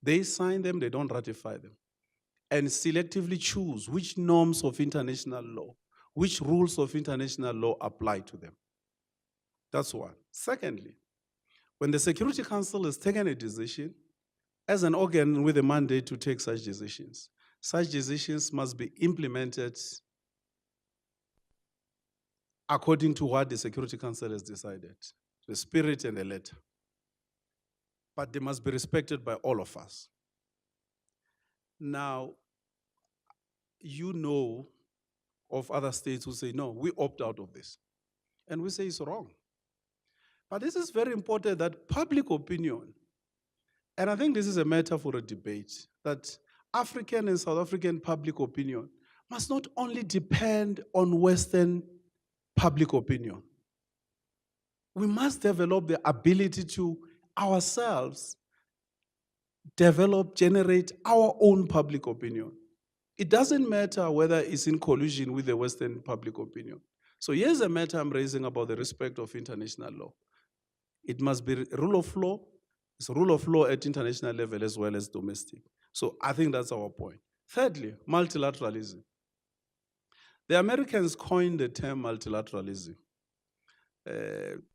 They sign them, they don't ratify them, and selectively choose which norms of international law, which rules of international law apply to them. That's one. Secondly, when the Security Council has taken a decision, as an organ with a mandate to take such decisions must be implemented according to what the Security Council has decided, the spirit and the letter. But they must be respected by all of us. Now, you know of other states who say, no, we opt out of this. And we say it's wrong. But this is very important that public opinion, and I think this is a matter for a debate, that African and South African public opinion must not only depend on Western public opinion. We must develop the ability to ourselves generate our own public opinion. It doesn't matter whether it's in collusion with the Western public opinion. So here's a matter I'm raising about the respect of international law. It must be rule of law. It's a rule of law at international level as well as domestic. So I think that's our point. Thirdly, multilateralism. The Americans coined the term multilateralism,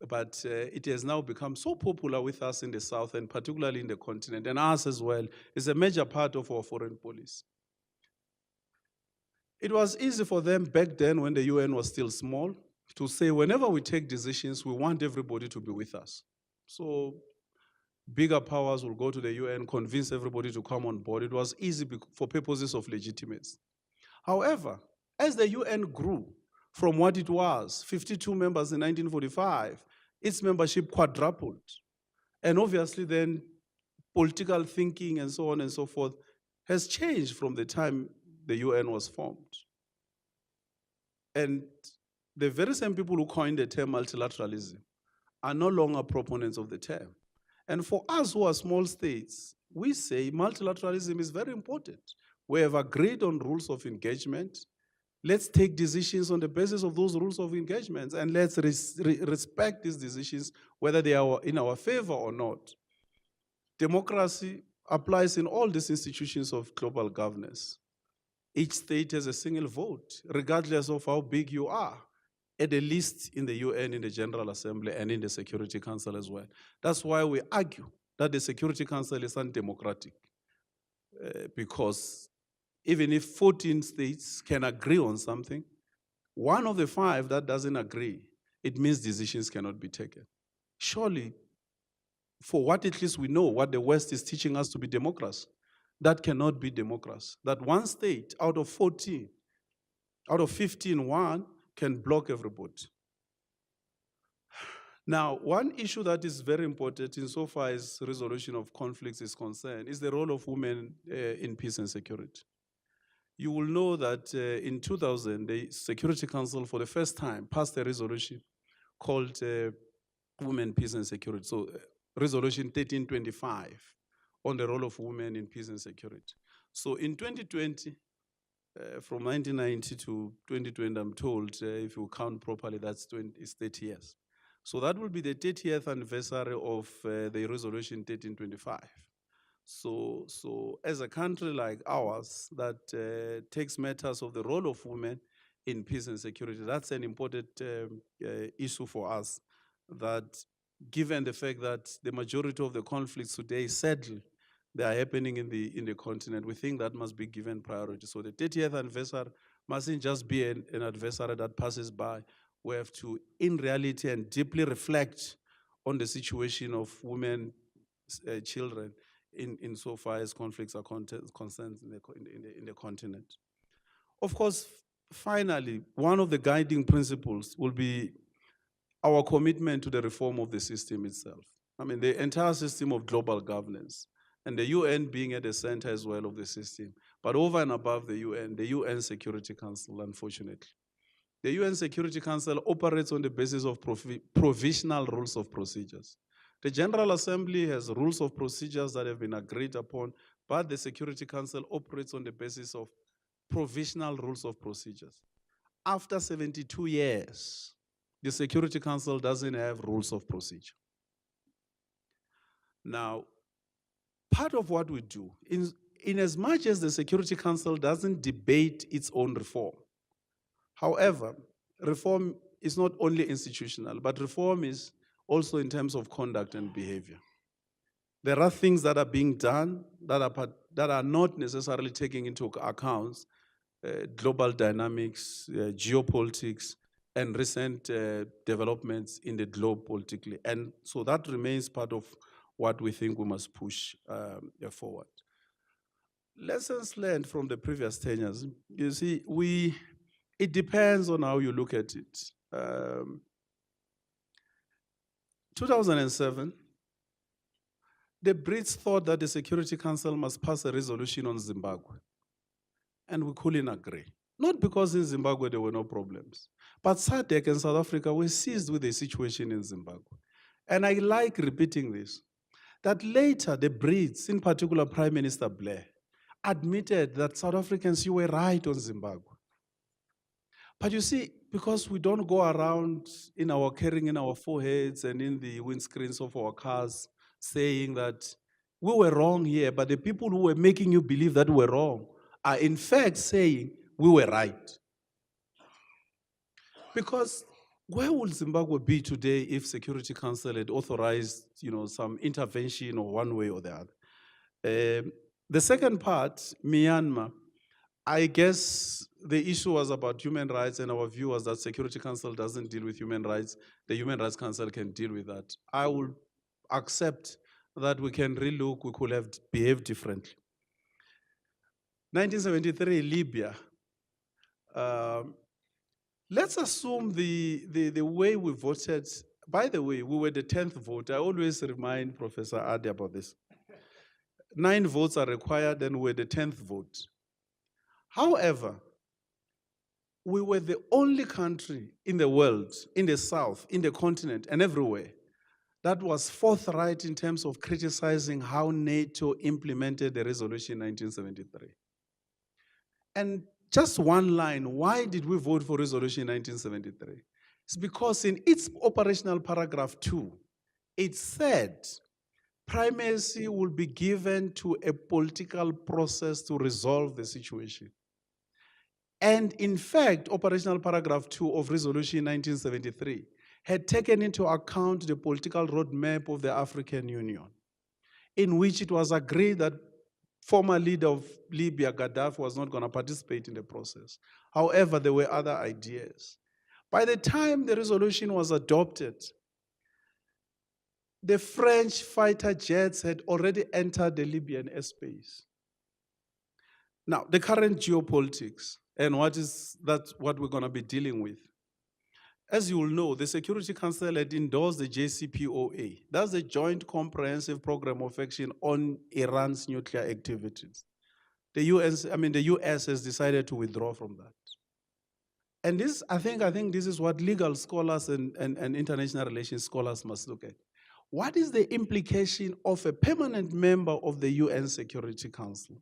but it has now become so popular with us in the South and particularly in the continent, and us as well. It's a major part of our foreign policy. It was easy for them back then when the UN was still small to say whenever we take decisions, we want everybody to be with us. So bigger powers will go to the UN, convince everybody to come on board. It was easy for purposes of legitimacy. However, as the UN grew from what it was, 52 members in 1945, its membership quadrupled. And obviously then political thinking and so on and so forth has changed from the time the UN was formed. And the very same people who coined the term multilateralism are no longer proponents of the term. And for us who are small states, we say multilateralism is very important. We have agreed on rules of engagement. Let's take decisions on the basis of those rules of engagement, and let's respect these decisions, whether they are in our favor or not. Democracy applies in all these institutions of global governance. Each state has a single vote, regardless of how big you are, at the least in the UN, in the General Assembly, and in the Security Council as well. That's why we argue that the Security Council is undemocratic, because even if 14 states can agree on something, one of the 5 that doesn't agree, it means decisions cannot be taken. Surely, for what at least we know, what the West is teaching us to be democracy, that cannot be democracy. That one state out of 14, out of 15, one can block everybody. Now, one issue that is very important insofar as resolution of conflicts is concerned is the role of women in peace and security. You will know that in 2000, the Security Council for the first time passed a resolution called Women, Peace and Security. So Resolution 1325 on the role of women in peace and security. So in 2020, from 1990 to 2020, I'm told, if you count properly, it's 30 years. So that will be the 30th anniversary of the Resolution 1325. So as a country like ours that takes matters of the role of women in peace and security, that's an important issue for us, that given the fact that the majority of the conflicts today, sadly, they are happening in the continent, we think that must be given priority. So the 30th anniversary mustn't just be an anniversary that passes by. We have to, in reality, and deeply reflect on the situation of women, children, insofar as conflicts are concerned in the continent. Of course, finally, one of the guiding principles will be our commitment to the reform of the system itself. I mean, the entire system of global governance, and the UN being at the center as well of the system. But over and above the UN Security Council, unfortunately. The UN Security Council operates on the basis of provisional rules of procedures. The General Assembly has rules of procedures that have been agreed upon, but the Security Council operates on the basis of provisional rules of procedures. After 72 years, the Security Council doesn't have rules of procedure. Now, part of what we do, in as much as the Security Council doesn't debate its own reform, however, reform is not only institutional, but reform is also in terms of conduct and behavior. There are things that are being done that are not necessarily taking into account global dynamics, geopolitics, and recent developments in the globe politically. And so that remains part of what we think we must push forward. Lessons learned from the previous tenures. You see, it depends on how you look at it. 2007, the Brits thought that the Security Council must pass a resolution on Zimbabwe. And we couldn't agree. Not because in Zimbabwe there were no problems, but SADC and South Africa were seized with the situation in Zimbabwe. And I like repeating this, that later the Brits, in particular Prime Minister Blair, admitted that South Africans, you were right on Zimbabwe. But you see, because we don't go around carrying in our foreheads and in the windscreens of our cars saying that we were wrong here, but the people who were making you believe that we were wrong are in fact saying we were right. Because where would Zimbabwe be today if Security Council had authorized, some intervention or one way or the other? The second part, Myanmar, I guess the issue was about human rights, and our view was that Security Council doesn't deal with human rights. The Human Rights Council can deal with that. I will accept that we can relook, we could have behaved differently. 1973, Libya. Let's assume the way we voted, by the way, we were the 10th vote. I always remind Professor Ade about this. 9 votes are required and we're the 10th vote. However, we were the only country in the world, in the South, in the continent, and everywhere, that was forthright in terms of criticizing how NATO implemented the resolution 1973. And just one line, why did we vote for resolution 1973? It's because in its operational paragraph 2, it said primacy will be given to a political process to resolve the situation. And in fact, operational paragraph 2 of resolution 1973 had taken into account the political roadmap of the African Union, in which it was agreed that former leader of Libya, Gaddafi, was not going to participate in the process. However, there were other ideas. By the time the resolution was adopted, the French fighter jets had already entered the Libyan airspace. Now, the current geopolitics, and that's what we're going to be dealing with. As you will know, the Security Council had endorsed the JCPOA. That's the Joint Comprehensive Program of Action on Iran's nuclear activities. The US has decided to withdraw from that. And this, I think this is what legal scholars and international relations scholars must look at. What is the implication of a permanent member of the UN Security Council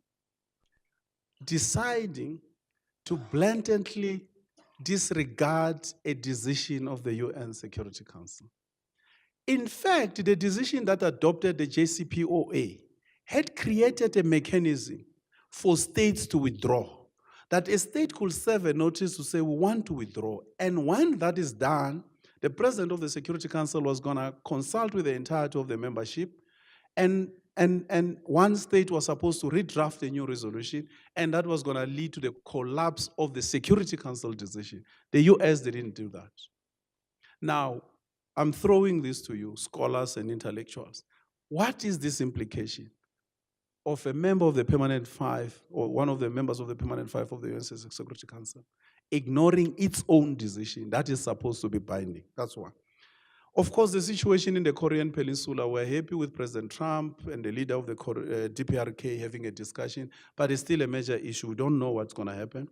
deciding to blatantly disregard a decision of the UN Security Council? In fact, the decision that adopted the JCPOA had created a mechanism for states to withdraw. That a state could serve a notice to say, we want to withdraw. And when that is done, the president of the Security Council was going to consult with the entirety of the membership, and one state was supposed to redraft a new resolution, and that was going to lead to the collapse of the Security Council decision. The US didn't do that. Now, I'm throwing this to you, scholars and intellectuals. What is this implication of a member of the Permanent Five, or one of the members of the Permanent Five of the UN Security Council, ignoring its own decision that is supposed to be binding? That's one. Of course, the situation in the Korean Peninsula, we're happy with President Trump and the leader of the DPRK having a discussion, but it's still a major issue. We don't know what's going to happen.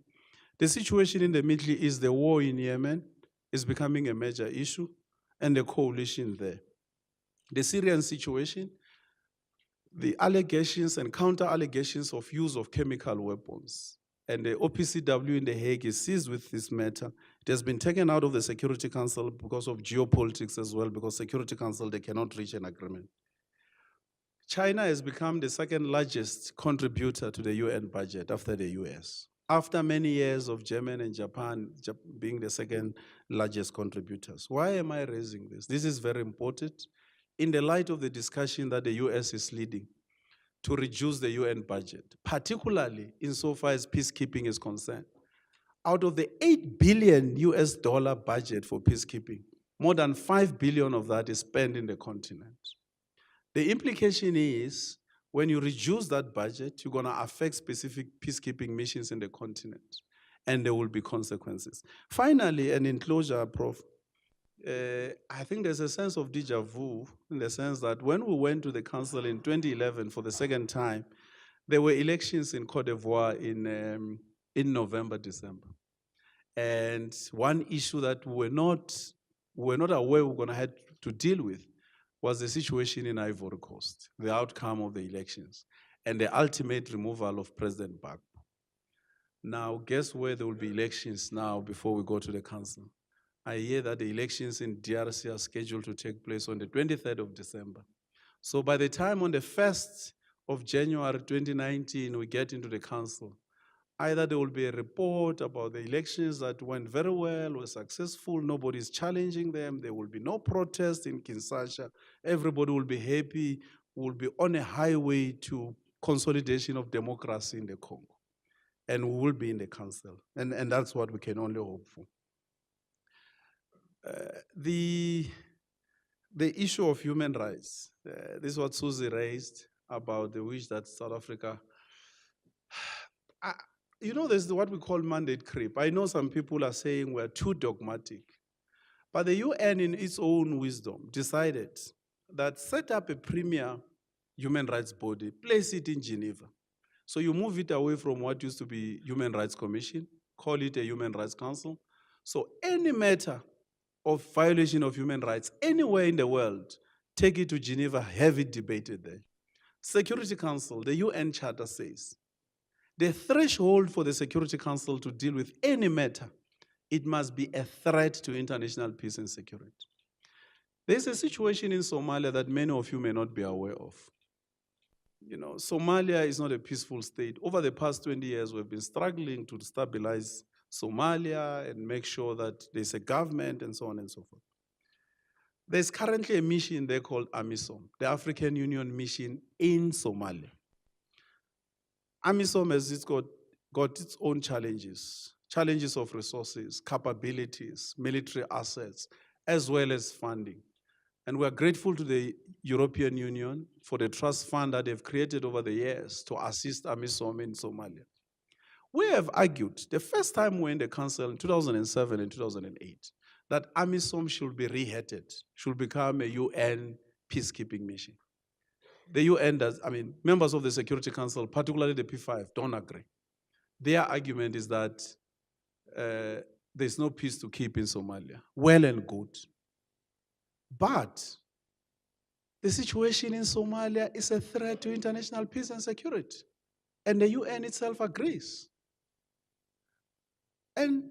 The situation in the Middle East, the war in Yemen, is becoming a major issue, and the coalition there. the Syrian situation, the allegations and counter-allegations of use of chemical weapons. And the OPCW in The Hague is seized with this matter. It has been taken out of the Security Council because of geopolitics as well, because Security Council, they cannot reach an agreement. China has become the second largest contributor to the UN budget after the US, after many years of Germany and Japan being the second largest contributors. Why am I raising this? This is very important in the light of the discussion that the US is leading to reduce the UN budget, particularly insofar as peacekeeping is concerned. Out of the $8 billion US budget for peacekeeping, more than 5 billion of that is spent in the continent. The implication is, when you reduce that budget, you're gonna affect specific peacekeeping missions in the continent, and there will be consequences. Finally, and in closure, Prof, I think there's a sense of déjà vu in the sense that when we went to the council in 2011 for the second time, there were elections in Cote d'Ivoire in November, December. And one issue that we were not aware we were going to have to deal with was the situation in Ivory Coast, the outcome of the elections, and the ultimate removal of President Gbagbo. Now, guess where there will be elections now before we go to the council? I hear that the elections in DRC are scheduled to take place on the 23rd of December. So by the time on the 1st of January 2019 we get into the council, either there will be a report about the elections that went very well, were successful, nobody's challenging them, there will be no protest in Kinshasa, everybody will be happy, we'll be on a highway to consolidation of democracy in the Congo. And we will be in the council, and that's what we can only hope for. The issue of human rights, this is what Susie raised about the wish that South Africa, you know, there's what we call mandate creep. I know some people are saying we're too dogmatic, but the UN in its own wisdom decided that set up a premier human rights body, place it in Geneva. So you move it away from what used to be Human Rights Commission, call it a Human Rights Council. So any matter of violation of human rights anywhere in the world, take it to Geneva, have it debated there. Security Council, the UN Charter says, the threshold for the Security Council to deal with any matter, it must be a threat to international peace and security. There's a situation in Somalia that many of you may not be aware of. You know, Somalia is not a peaceful state. Over the past 20 years, we've been struggling to stabilize Somalia and make sure that there's a government and so on and so forth. There's currently a mission there called AMISOM, the African Union Mission in Somalia. AMISOM has got its own challenges of resources, capabilities, military assets, as well as funding. And we are grateful to the European Union for the trust fund that they've created over the years to assist AMISOM in Somalia. We have argued, the first time we were in the council in 2007 and 2008, that AMISOM should be reheaded, should become a UN peacekeeping mission. The UN does, members of the Security Council, particularly the P5, don't agree. Their argument is that there's no peace to keep in Somalia. Well and good. But the situation in Somalia is a threat to international peace and security. And the UN itself agrees. And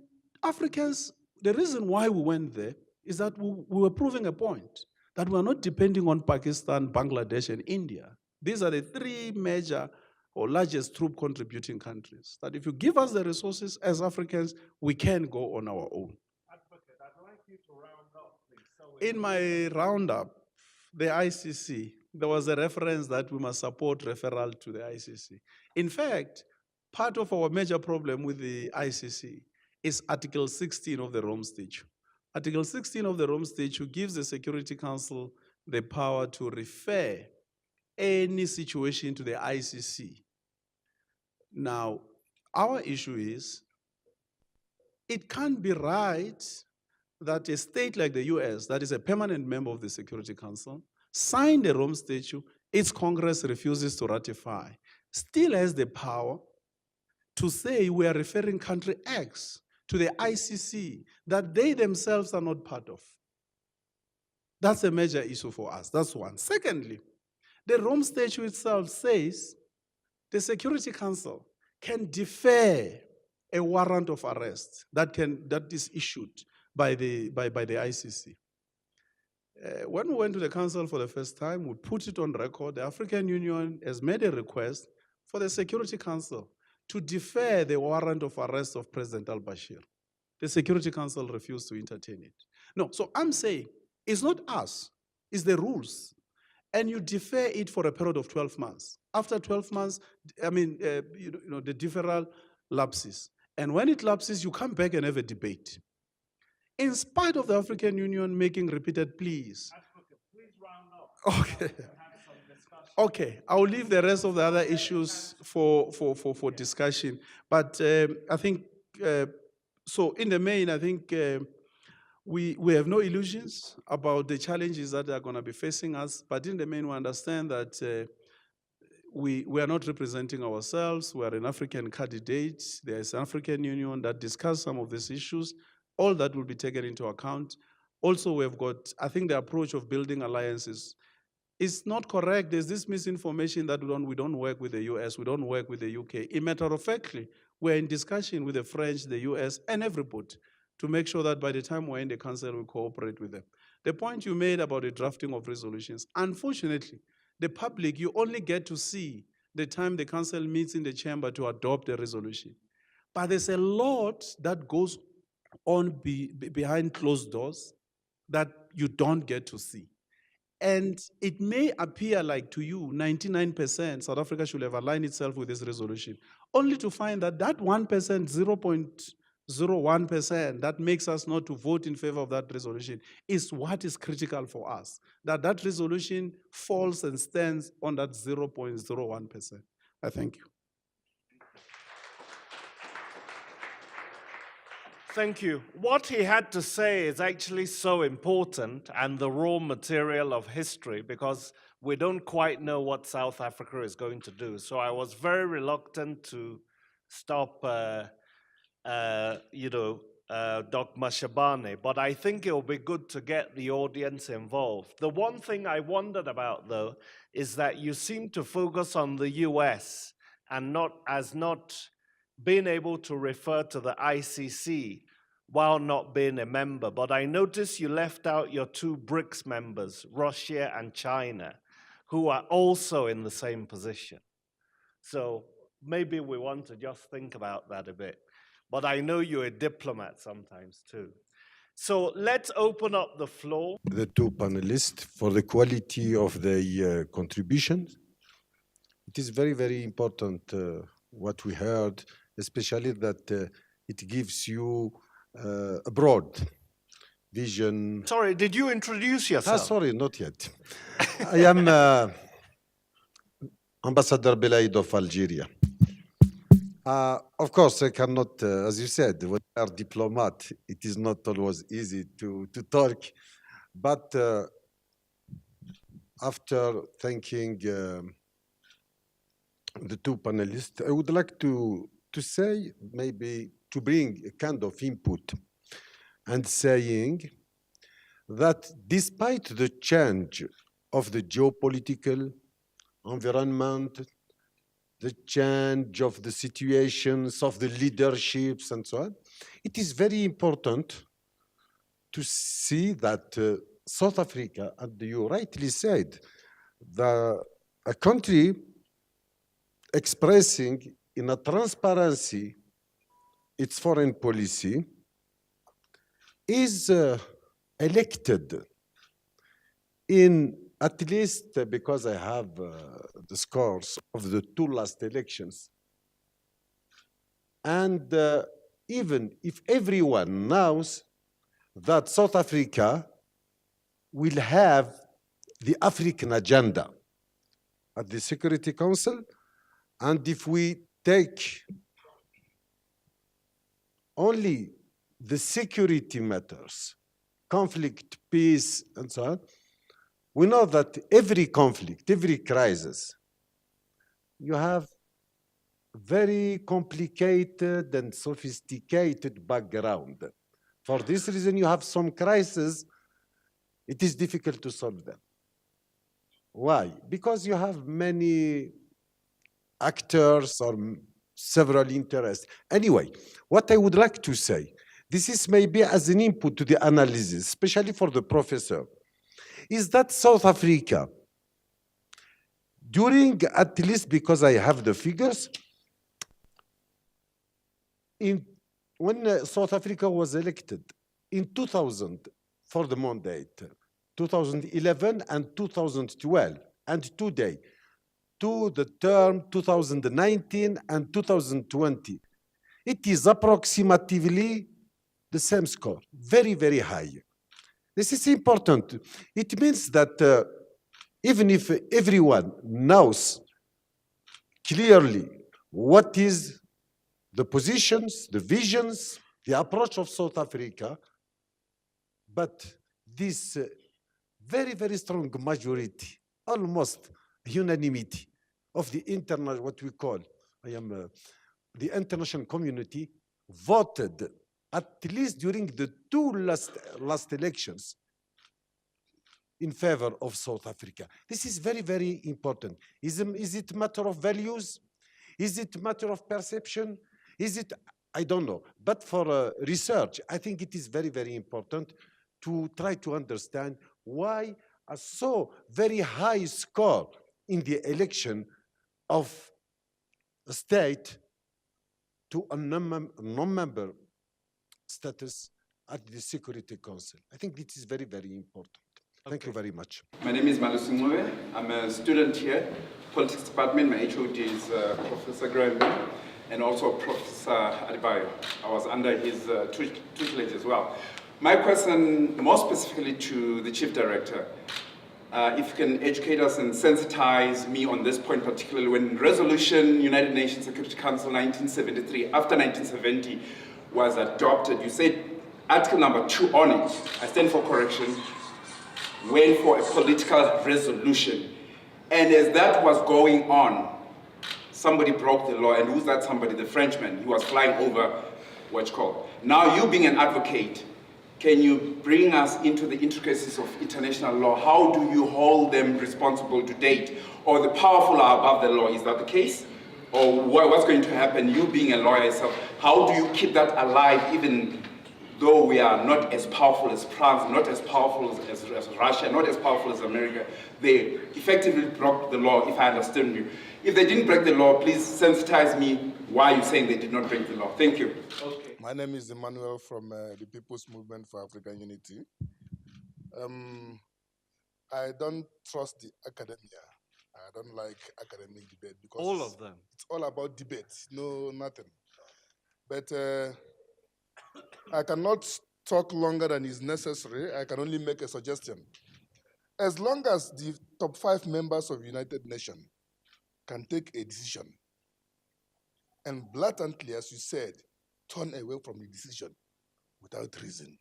Africans, the reason why we went there is that we were proving a point, that we are not depending on Pakistan, Bangladesh, and India. These are the three major or largest troop contributing countries, that if you give us the resources as Africans, we can go on our own. Advocate, I'd like you to round up, please. So in my roundup, the ICC, there was a reference that we must support referral to the ICC. In fact, part of our major problem with the ICC is Article 16 of the Rome Statute. Article 16 of the Rome Statute gives the Security Council the power to refer any situation to the ICC. Now, our issue is, it can't be right that a state like the US, that is a permanent member of the Security Council, signed the Rome Statute, its Congress refuses to ratify, still has the power to say we are referring country X to the ICC that they themselves are not part of. That's a major issue for us. That's one. Secondly, the Rome Statute itself says the Security Council can defer a warrant of arrest that is issued by the ICC. When we went to the council for the first time, we put it on record. The African Union has made a request for the Security Council to defer the warrant of arrest of President al-Bashir. The Security Council refused to entertain it. No, so I'm saying it's not us, it's the rules. And you defer it for a period of 12 months. After 12 months, I mean, the deferral lapses. And when it lapses, you come back and have a debate. In spite of the African Union making repeated pleas. Please round up. Okay. Okay, I'll leave the rest of the other issues for discussion. But I think, so in the main, I think we have no illusions about the challenges that are going to be facing us. But in the main, we understand that we are not representing ourselves. We are an African candidate. There is an African Union that discusses some of these issues. All that will be taken into account. Also, we've got, I think the approach of building alliances is not correct. There's this misinformation that we don't work with the US, we don't work with the UK. In matter of factly, we're in discussion with the French, the US, and everybody to make sure that by the time we're in the council, we cooperate with them. The point you made about the drafting of resolutions, unfortunately, the public, you only get to see the time the council meets in the chamber to adopt a resolution. But there's a lot that goes on behind closed doors that you don't get to see. And it may appear like to you, 99% South Africa should have aligned itself with this resolution, only to find that that 1%, 0.01% that makes us not to vote in favor of that resolution is what is critical for us, that resolution falls and stands on that 0.01%. I thank you. Thank you. What he had to say is actually so important and the raw material of history because we don't quite know what South Africa is going to do. So I was very reluctant to stop, Dr. Mashabane, but I think it will be good to get the audience involved. The one thing I wondered about, though, is that you seem to focus on the US and not being able to refer to the ICC while not being a member. But I noticed you left out your two BRICS members, Russia and China, who are also in the same position. So maybe we want to just think about that a bit. But I know you're a diplomat sometimes too. So let's open up the floor. The two panelists for the quality of the contributions. It is very, very important what we heard, especially that it gives you a broad vision. Sorry, did you introduce yourself? Sorry, not yet. I am Ambassador Belaid of Algeria. Of course, I cannot, as you said, when you are a diplomat, it is not always easy to talk. But after thanking the two panelists, I would like to say, maybe to bring a kind of input and saying that despite the change of the geopolitical environment, the change of the situations of the leaderships and so on, it is very important to see that South Africa, and you rightly said, a country expressing in a transparency its foreign policy is elected in, at least because I have the scores of the two last elections. And even if everyone knows that South Africa will have the African agenda at the Security Council, and if we take only the security matters, conflict, peace, and so on, we know that every conflict, every crisis, you have very complicated and sophisticated background. For this reason, you have some crises it is difficult to solve them. Why? Because you have many actors or several interests. Anyway, what I would like to say, this is maybe as an input to the analysis, especially for the professor, is that South Africa, during, at least because I have the figures, when South Africa was elected in 2000 for the mandate, 2011 and 2012, and today, to the term 2019 and 2020, it is approximately the same score, very, very high. This is important. It means that even if everyone knows clearly what is the positions, the visions, the approach of South Africa, but this very, very strong majority, almost unanimity of the international, what we call, the international community, voted at least during the two last elections in favor of South Africa. This is very, very important. Is it a matter of values? Is it a matter of perception? Is it, I don't know. But for research, I think it is very, very important to try to understand why a so very high score in the election of a state to a non-member status at the Security Council. I think this is very, very important. Thank you very much. My name is Malusi Ngube. I'm a student here, Politics Department. My HOD is Professor Graham and also Professor Adebajo. I was under his tutelage as well. My question, more specifically to the Chief Director, if you can educate us and sensitize me on this point, particularly when Resolution United Nations Security Council 1973, after 1970, was adopted, you said Article number 2 on it, I stand for correction, went for a political resolution. And as that was going on, somebody broke the law, and who's that somebody? The Frenchman. He was flying over what's called. Now, you being an advocate, can you bring us into the intricacies of international law? How do you hold them responsible to date? Or the powerful are above the law? Is that the case? Or what's going to happen? You being a lawyer yourself, how do you keep that alive even though we are not as powerful as France, not as powerful as Russia, not as powerful as America? They effectively broke the law, if I understand you. If they didn't break the law, please sensitize me why you're saying they did not break the law. Thank you. Okay. My name is Emmanuel from the People's Movement for African Unity. I don't trust the academia. I don't like academic debate because All of them. It's all about debate, no nothing. But I cannot talk longer than is necessary. I can only make a suggestion. As long as the top 5 members of United Nations can take a decision and blatantly, as you said, turn away from the decision without reason.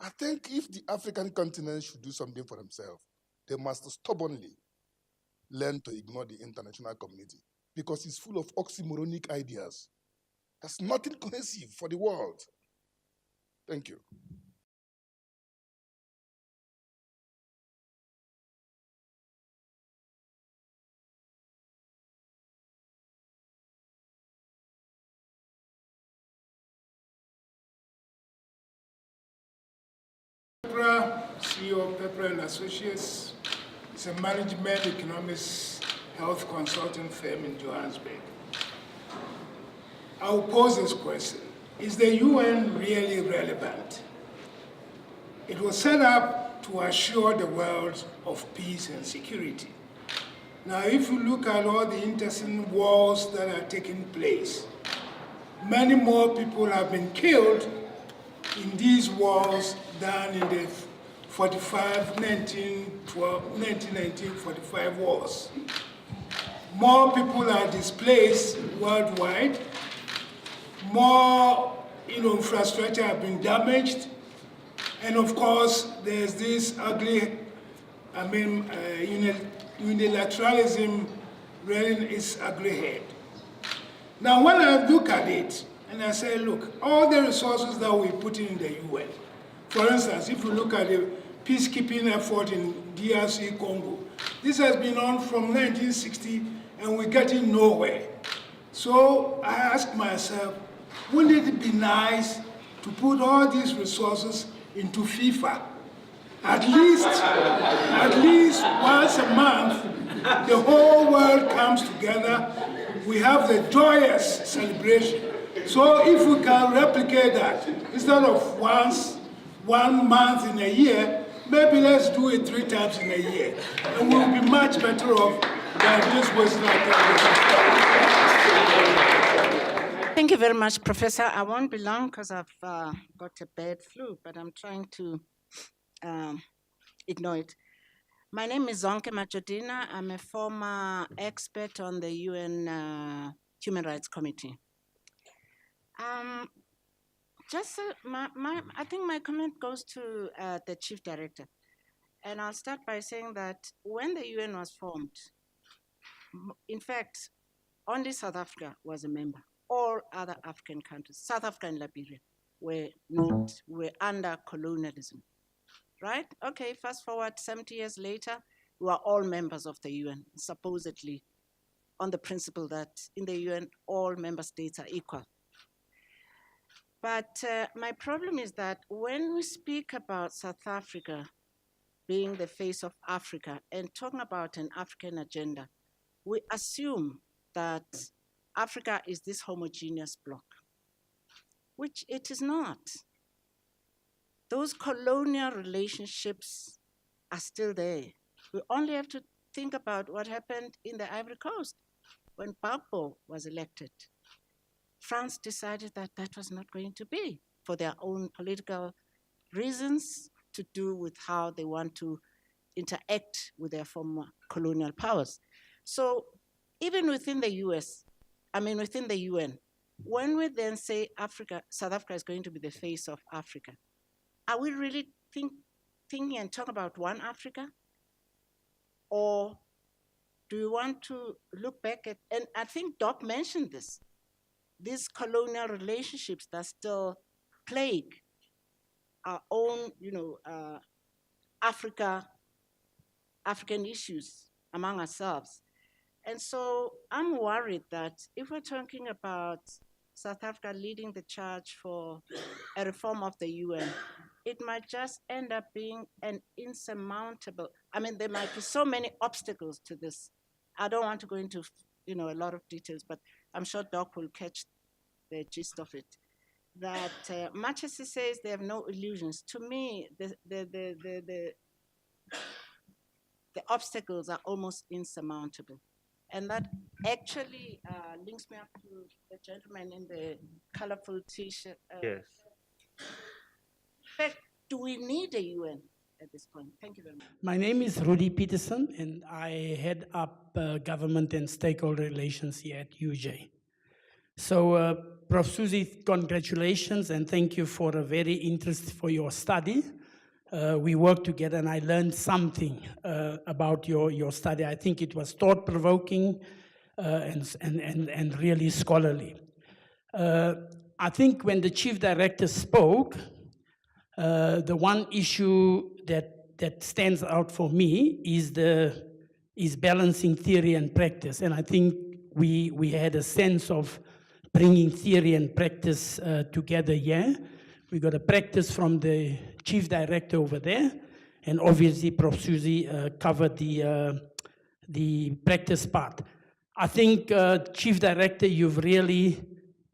I think if the African continent should do something for themselves, they must stubbornly learn to ignore the international community because it's full of oxymoronic ideas. There's nothing cohesive for the world. Thank you. CEO of Pepper and Associates. It's a management, economics, health consulting firm in Johannesburg. I'll pose this question. Is the UN really relevant? It was set up to assure the world of peace and security. Now, if you look at all the intestine wars that are taking place, many more people have been killed in these wars than in the 1919-45 wars. More people are displaced worldwide. More infrastructure have been damaged. And of course, there's this ugly, unilateralism rearing its ugly head. Now, when I look at it, and I say, look, all the resources that we put in the UN, for instance, if you look at the peacekeeping effort in DRC Congo. This has been on from 1960 and we're getting nowhere. So I ask myself, wouldn't it be nice to put all these resources into FIFA? At least once a month, the whole world comes together. We have the joyous celebration. So if we can replicate that, instead of one month in a year, maybe let's do it 3 times in a year. And we'll be much better off than this was like. Thank you very much, Professor. I won't be long because I've got a bad flu, but I'm trying to ignore it. My name is Zonke Majodina. I'm a former expert on the UN Human Rights Committee. I think my comment goes to the Chief Director. And I'll start by saying that when the UN was formed, in fact, only South Africa was a member. All other African countries, South Africa and Liberia, were under colonialism, right? Okay, fast forward 70 years later, we are all members of the UN, supposedly on the principle that in the UN, all member states are equal. But my problem is that when we speak about South Africa being the face of Africa and talking about an African agenda, we assume that Africa is this homogeneous bloc, which it is not. Those colonial relationships are still there. We only have to think about what happened in the Ivory Coast when Gbagbo was elected. France decided that that was not going to be for their own political reasons to do with how they want to interact with their former colonial powers. So even within the within the UN, when we then say South Africa is going to be the face of Africa, are we really thinking and talk about one Africa? Or do we want to look back at, and I think Doc mentioned this, these colonial relationships that still plague our own, African issues among ourselves. And so I'm worried that if we're talking about South Africa leading the charge for a reform of the UN, it might just end up being an insurmountable, there might be so many obstacles to this. I don't want to go into, a lot of details, but I'm sure Doc will catch the gist of it. That much as he says they have no illusions, to me, the obstacles are almost insurmountable. And that actually links me up to the gentleman in the colorful t-shirt. Yes. In fact, do we need a UN at this point? Thank you very much. My name is Rudy Peterson, and I head up government and stakeholder relations here at UJ. So, Prof. Susie, congratulations, and thank you for a very interest for your study. We worked together, and I learned something about your study. I think it was thought-provoking and really scholarly. I think when the Chief Director spoke, the one issue that stands out for me is balancing theory and practice, and I think we had a sense of bringing theory and practice together here. We got a practice from the Chief Director over there, and obviously Prof. Susie covered the practice part. I think, Chief Director, you've really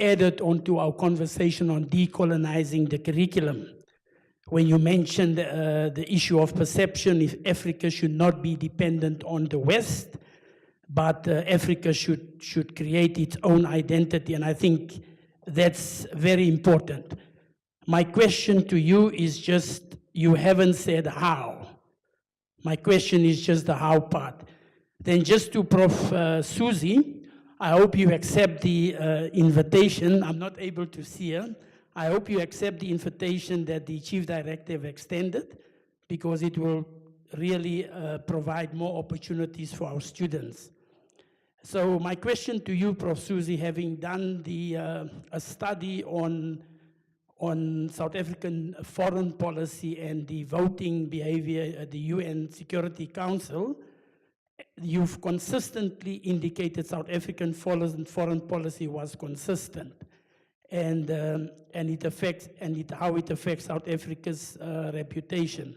added onto our conversation on decolonizing the curriculum. When you mentioned the issue of perception, if Africa should not be dependent on the West, but Africa should create its own identity, and I think that's very important. My question to you is just, you haven't said how. My question is just the how part. Then just to Prof. Susie, I hope you accept the invitation. I'm not able to see her. I hope you accept the invitation that the Chief Director have extended, because it will really provide more opportunities for our students. So my question to you, Prof. Susie, having done a study on on South African foreign policy and the voting behavior at the UN Security Council, you've consistently indicated South African foreign policy was consistent, and how it affects South Africa's reputation.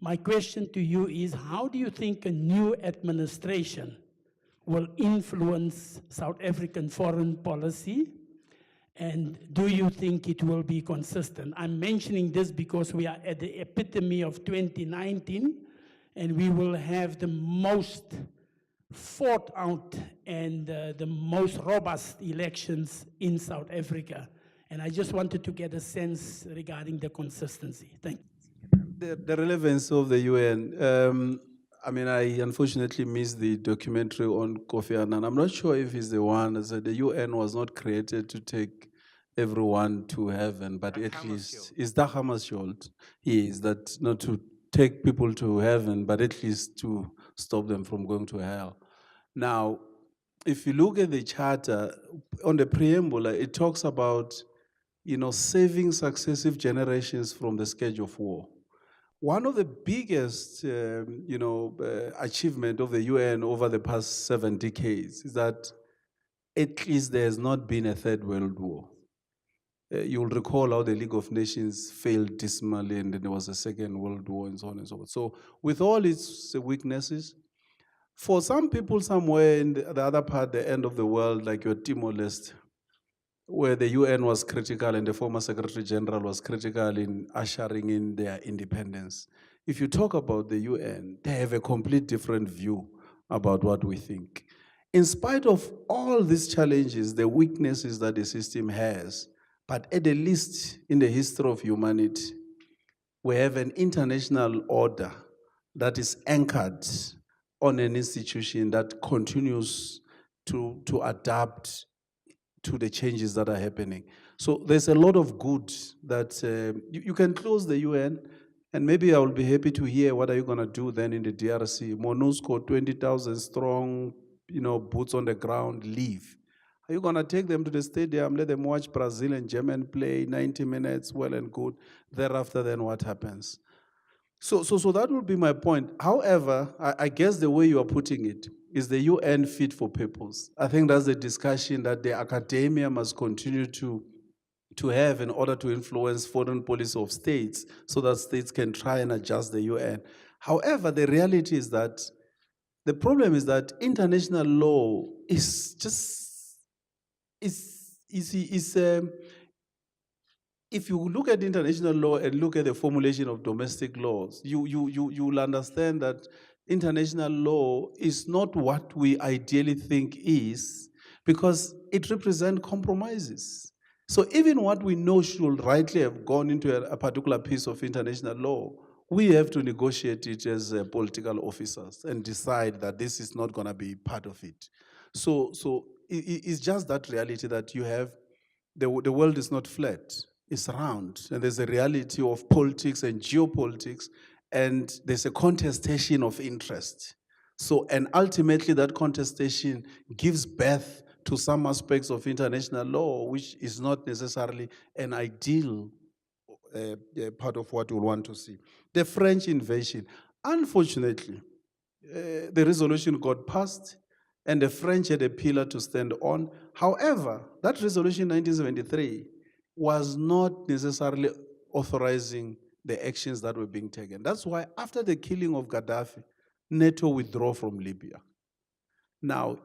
My question to you is, how do you think a new administration will influence South African foreign policy? And do you think it will be consistent? I'm mentioning this because we are at the epitome of 2019, and we will have the most fought out and the most robust elections in South Africa. And I just wanted to get a sense regarding the consistency. Thank you. The relevance of the UN, I mean, I unfortunately missed the documentary on Kofi Annan. I'm not sure if he's the one that said the UN was not created to take everyone to heaven, but at least, is that Hammarskjöld? Yes, that not to take people to heaven, but at least to stop them from going to hell. Now, if you look at the charter, on the preamble, it talks about, saving successive generations from the scourge of war. One of the biggest, achievement of the UN over the past 7 decades is that at least there has not been a third world war. You'll recall how the League of Nations failed dismally, and then there was a Second World War and so on and so forth. So with all its weaknesses, for some people somewhere in the other part, the end of the world, like your Timor-Leste, where the UN was critical and the former Secretary General was critical in ushering in their independence. If you talk about the UN, they have a complete different view about what we think. In spite of all these challenges, the weaknesses that the system has, but at the least in the history of humanity, we have an international order that is anchored on an institution that continues to adapt to the changes that are happening. So there's a lot of good that you can close the UN, and maybe I will be happy to hear what are you going to do then in the DRC. MONUSCO, 20,000 strong, boots on the ground, leave. Are you going to take them to the stadium, let them watch Brazil and Germany play 90 minutes, well and good. Thereafter, then what happens? So that would be my point. However, I guess the way you are putting it is the UN fit for purpose. I think that's the discussion that the academia must continue to have in order to influence foreign policy of states so that states can try and adjust the UN. However, the reality is that the problem is that international law is just, if you look at international law and look at the formulation of domestic laws, you'll understand that international law is not what we ideally think is, because it represents compromises. So even what we know should rightly have gone into a particular piece of international law, we have to negotiate it as political officers and decide that this is not going to be part of it. So it's just that reality that you have, the world is not flat, it's round, and there's a reality of politics and geopolitics, and there's a contestation of interest. So, and ultimately that contestation gives birth to some aspects of international law, which is not necessarily an ideal part of what we want to see. The French invasion, unfortunately, the resolution got passed, and the French had a pillar to stand on. However, that resolution 1973 was not necessarily authorizing the actions that were being taken. That's why after the killing of Gaddafi, NATO withdrew from Libya. Now,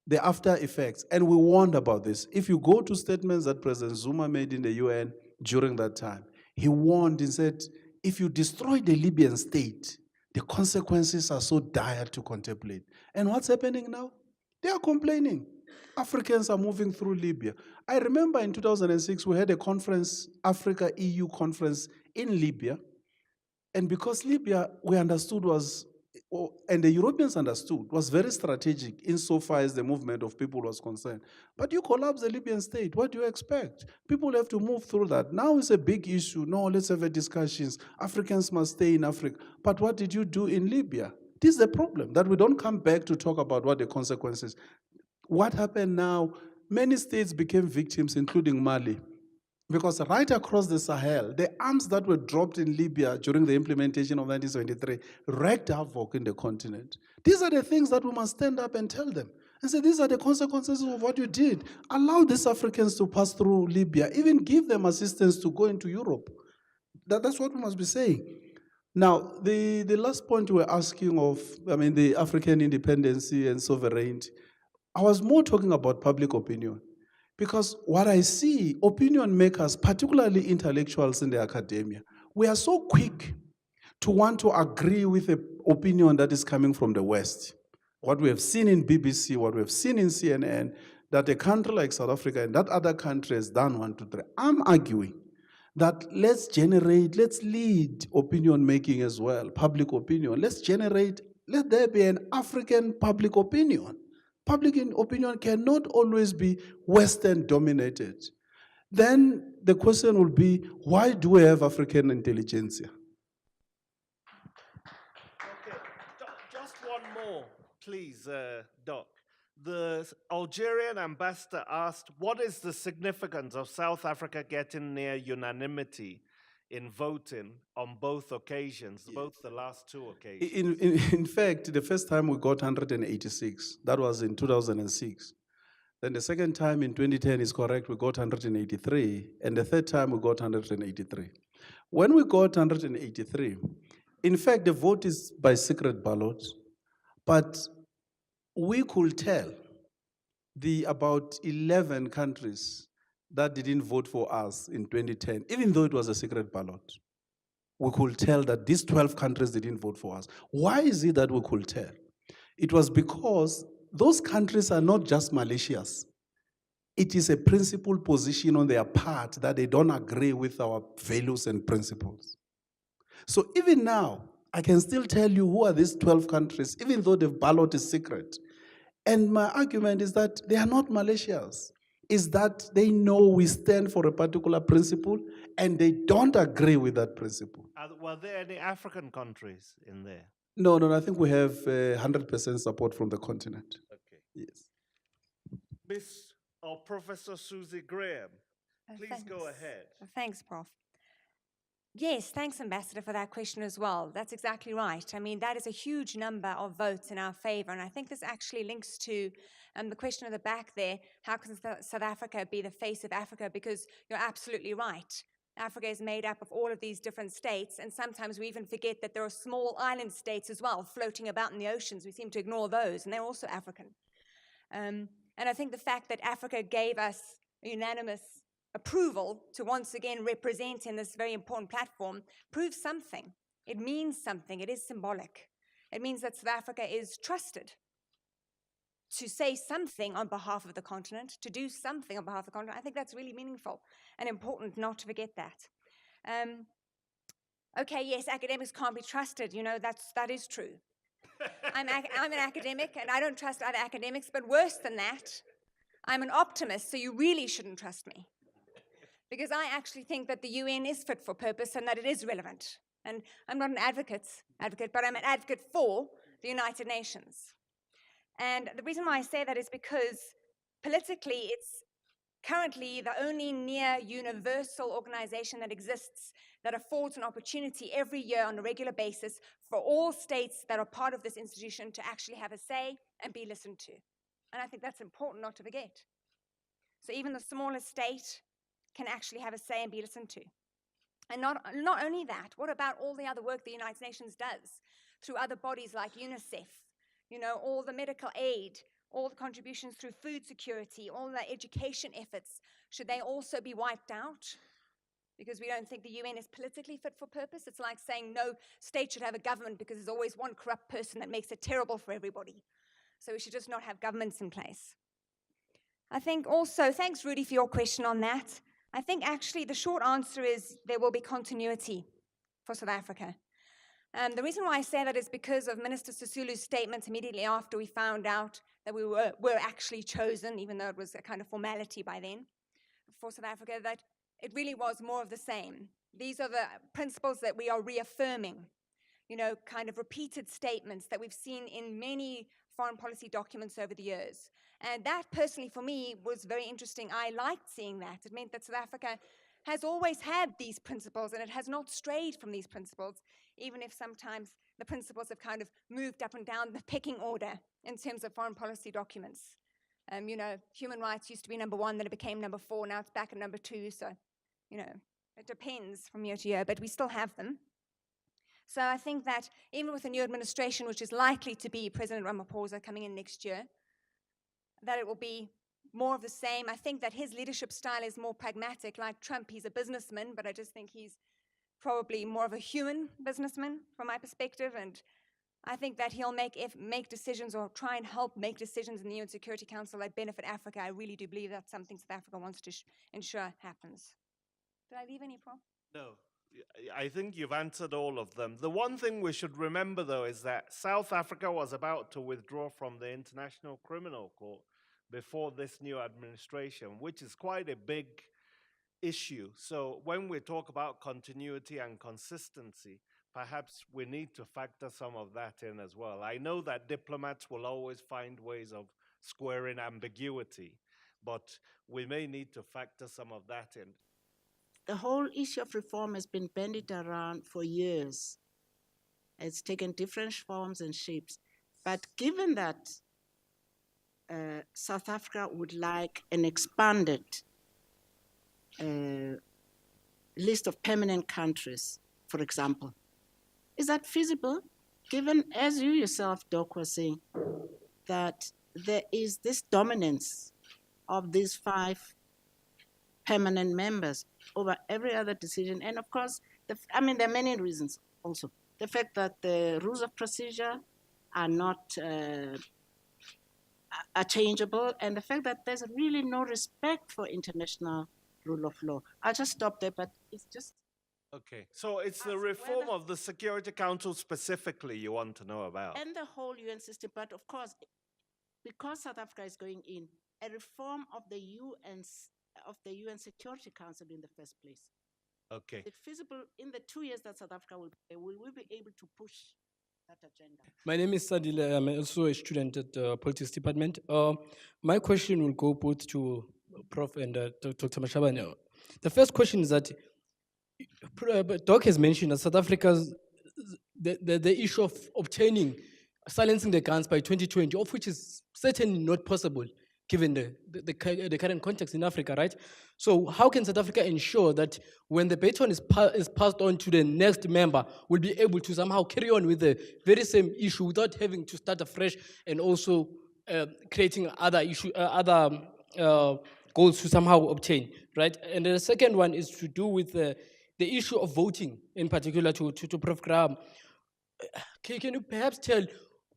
the after effects, and we warned about this. If you go to statements that President Zuma made in the UN during that time, he warned and said, if you destroy the Libyan state, the consequences are so dire to contemplate. And what's happening now? They are complaining. Africans are moving through Libya. I remember in 2006, we had a conference, Africa-EU conference in Libya. And because Libya, we understood was, and the Europeans understood, was very strategic insofar as the movement of people was concerned. But you collapse the Libyan state, what do you expect? People have to move through that. Now it's a big issue. No, let's have a discussions. Africans must stay in Africa. But what did you do in Libya? This is the problem, that we don't come back to talk about what the consequences. What happened now, many states became victims, including Mali. Because right across the Sahel, the arms that were dropped in Libya during the implementation of 1973 wreaked havoc in the continent. These are the things that we must stand up and tell them and say, these are the consequences of what you did. Allow these Africans to pass through Libya, even give them assistance to go into Europe. That's what we must be saying. Now, the last point you were asking of, the African independence and sovereignty, I was more talking about public opinion. Because what I see, opinion makers, particularly intellectuals in the academia, we are so quick to want to agree with an opinion that is coming from the West. What we have seen in BBC, what we have seen in CNN, that a country like South Africa and that other country has done 1, 2, 3. I'm arguing that let's lead opinion making as well, public opinion. Let there be an African public opinion. Public opinion cannot always be Western dominated. Then the question will be, why do we have African intelligentsia? Okay, just one more, please, Doc. The Algerian ambassador asked, what is the significance of South Africa getting near unanimity in voting on both occasions, both the last two occasions? In fact, the first time we got 186. That was in 2006. Then the second time in 2010 is correct, we got 183. And the third time we got 183. When we got 183, in fact, the vote is by secret ballot, but we could tell the about 11 countries that didn't vote for us in 2010, even though it was a secret ballot. We could tell that these 12 countries didn't vote for us. Why is it that we could tell? It was because those countries are not just malicious. It is a principled position on their part that they don't agree with our values and principles. So even now, I can still tell you who are these 12 countries, even though the ballot is secret. And my argument is that they are not malicious. Is that they know we stand for a particular principle and they don't agree with that principle. Were there any African countries in there? No, I think we have 100% support from the continent. Okay. Yes. Miss or Professor Susie Graham, please go ahead. Thanks, Prof. Yes, thanks, Ambassador, for that question as well. That's exactly right. I mean, that is a huge number of votes in our favor, and I think this actually links to the question at the back there, how can South Africa be the face of Africa? Because you're absolutely right. Africa is made up of all of these different states, and sometimes we even forget that there are small island states as well floating about in the oceans. We seem to ignore those, and they're also African. And I think the fact that Africa gave us unanimous approval to once again represent in this very important platform proves something. It means something. It is symbolic. It means that South Africa is trusted to say something on behalf of the continent, to do something on behalf of the continent. I think that's really meaningful and important not to forget that. Okay, yes, academics can't be trusted. You know, that is true. I'm an academic, and I don't trust other academics, but worse than that, I'm an optimist, so you really shouldn't trust me. Because I actually think that the UN is fit for purpose and that it is relevant. And I'm not an advocate, but I'm an advocate for the United Nations. And the reason why I say that is because politically it's currently the only near universal organization that exists that affords an opportunity every year on a regular basis for all states that are part of this institution to actually have a say and be listened to. And I think that's important not to forget. So even the smallest state can actually have a say and be listened to. And not only that, what about all the other work the United Nations does through other bodies like UNICEF, you know, all the medical aid, all the contributions through food security, all the education efforts, should they also be wiped out? Because we don't think the UN is politically fit for purpose. It's like saying no state should have a government because there's always one corrupt person that makes it terrible for everybody. So we should just not have governments in place. I think also, thanks Rudy for your question on that. I think actually the short answer is there will be continuity for South Africa. The reason why I say that is because of Minister Sisulu's statements immediately after we found out that we were actually chosen, even though it was a kind of formality by then, for South Africa, that it really was more of the same. These are the principles that we are reaffirming, you know, kind of repeated statements that we've seen in many foreign policy documents over the years. And that personally for me was very interesting. I liked seeing that. It meant that South Africa has always had these principles, and it has not strayed from these principles, even if sometimes the principles have kind of moved up and down the pecking order in terms of foreign policy documents. You know, human rights used to be number 1, then it became number 4, now it's back at number 2, so, you know, it depends from year to year, but we still have them. So I think that even with the new administration, which is likely to be President Ramaphosa coming in next year, that it will be more of the same. I think that his leadership style is more pragmatic. Like Trump, he's a businessman, but I just think he's probably more of a human businessman from my perspective. And I think that he'll make decisions or try and help make decisions in the UN Security Council that benefit Africa. I really do believe that's something South Africa wants to ensure happens. Did I leave any, Prof? No, I think you've answered all of them. The one thing we should remember, though, is that South Africa was about to withdraw from the International Criminal Court before this new administration, which is quite a big issue. So when we talk about continuity and consistency, perhaps we need to factor some of that in as well. I know that diplomats will always find ways of squaring ambiguity, but we may need to factor some of that in. The whole issue of reform has been bandied around for years. It's taken different forms and shapes. But given that South Africa would like an expanded list of permanent countries, for example, is that feasible? Given, as you yourself, Doc, was saying, that there is this dominance of these 5 permanent members over every other decision. And of course, there are many reasons also. The fact that the rules of procedure are not are changeable, and the fact that there's really no respect for international rule of law. I'll just stop there, but it's just... Okay, so it's the reform of the Security Council specifically you want to know about. And the whole UN system, but of course, because South Africa is going in, a reform of the UN Security Council in the first place. Okay. Is it feasible in the 2 years that South Africa will we be able to push that agenda? My name is Sadile. I'm also a student at the Politics Department. My question will go both to Prof and Dr. Mashabane. The first question is that Doc has mentioned that South Africa's the issue of silencing the guns by 2020, of which is certainly not possible given the current context in Africa, right? So how can South Africa ensure that when the baton is passed on to the next member, we'll be able to somehow carry on with the very same issue without having to start afresh and also creating other goals to somehow obtain, right? And the second one is to do with the issue of voting, in particular to Prof. Graham. Can you perhaps tell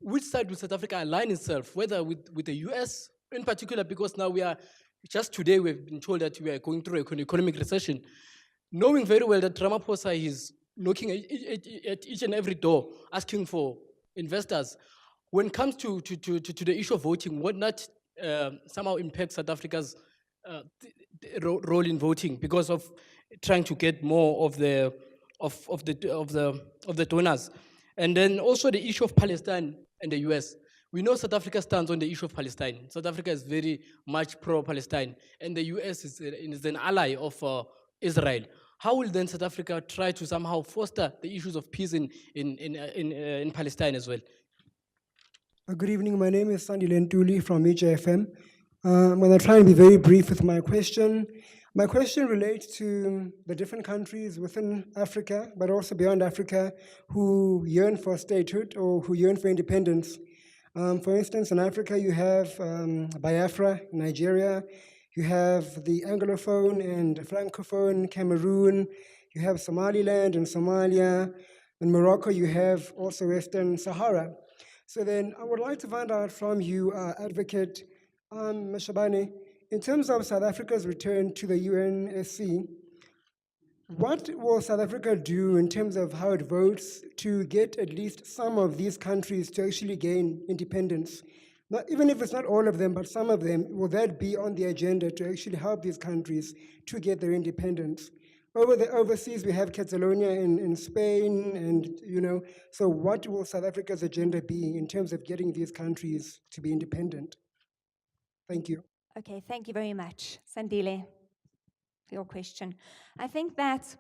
which side will South Africa align itself, whether with the US in particular, because now just today we've been told that we are going through an economic recession, knowing very well that Ramaphosa is knocking at each and every door, asking for investors. When it comes to the issue of voting, would not somehow impact South Africa's role in voting because of trying to get more of the donors? And then also the issue of Palestine and the US. We know South Africa stands on the issue of Palestine. South Africa is very much pro-Palestine, and the US is an ally of Israel. How will then South Africa try to somehow foster the issues of peace in Palestine as well? Good evening, my name is Sandy Lentuli from HFM. I'm going to try and be very brief with my question. My question relates to the different countries within Africa, but also beyond Africa, who yearn for statehood or who yearn for independence. For instance, in Africa, you have Biafra, Nigeria, you have the Anglophone and Francophone Cameroon, you have Somaliland and Somalia. In Morocco, you have also Western Sahara. So then I would like to find out from you, Advocate Mashabane, in terms of South Africa's return to the UNSC, what will South Africa do in terms of how it votes to get at least some of these countries to actually gain independence? Not, even if it's not all of them, but some of them, will that be on the agenda to actually help these countries to get their independence? Overseas, we have Catalonia in Spain, and so what will South Africa's agenda be in terms of getting these countries to be independent? Thank you. Okay, thank you very much. Sandile. for your question. I think that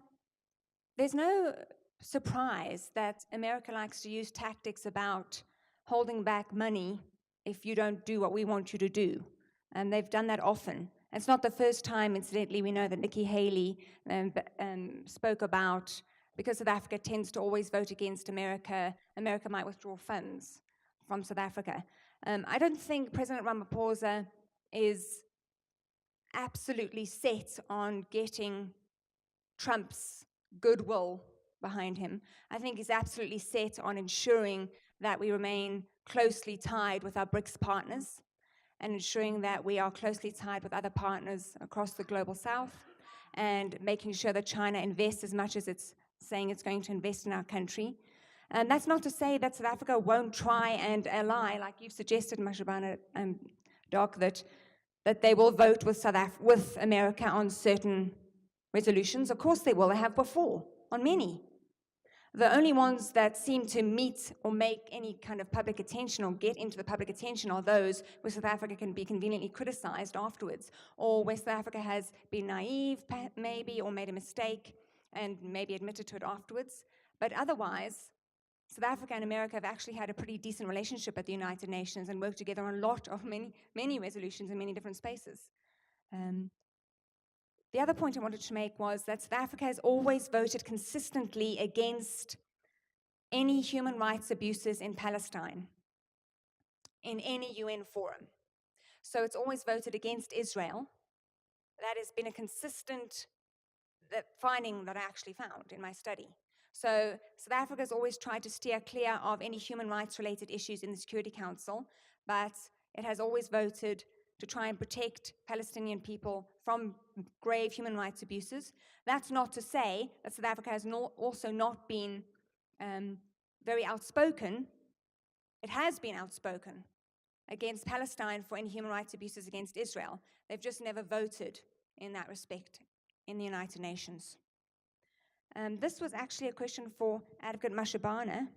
there's no surprise that America likes to use tactics about holding back money if you don't do what we want you to do. And they've done that often. It's not the first time, incidentally, we know that Nikki Haley spoke about, because South Africa tends to always vote against America, America might withdraw funds from South Africa. I don't think President Ramaphosa is absolutely set on getting Trump's goodwill behind him. I think he's absolutely set on ensuring that we remain closely tied with our BRICS partners and ensuring that we are closely tied with other partners across the global south and making sure that China invests as much as it's saying it's going to invest in our country. And that's not to say that South Africa won't try and ally, like you've suggested, Mashabane, Doc, that they will vote with America on certain resolutions. Of course they will. They have before, on many. The only ones that seem to meet or make any kind of public attention or get into the public attention are those where South Africa can be conveniently criticized afterwards, or where South Africa has been naive, maybe, or made a mistake and maybe admitted to it afterwards. But otherwise, South Africa and America have actually had a pretty decent relationship at the United Nations and worked together on a lot of many resolutions in many different spaces. The other point I wanted to make was that South Africa has always voted consistently against any human rights abuses in Palestine, in any UN forum. So it's always voted against Israel. That has been a consistent finding that I actually found in my study. So South Africa has always tried to steer clear of any human rights related issues in the Security Council, but it has always voted to try and protect Palestinian people from grave human rights abuses. That's not to say that South Africa has also not been very outspoken. It has been outspoken against Palestine for any human rights abuses against Israel. They've just never voted in that respect in the United Nations. This was actually a question for Advocate Mashabane.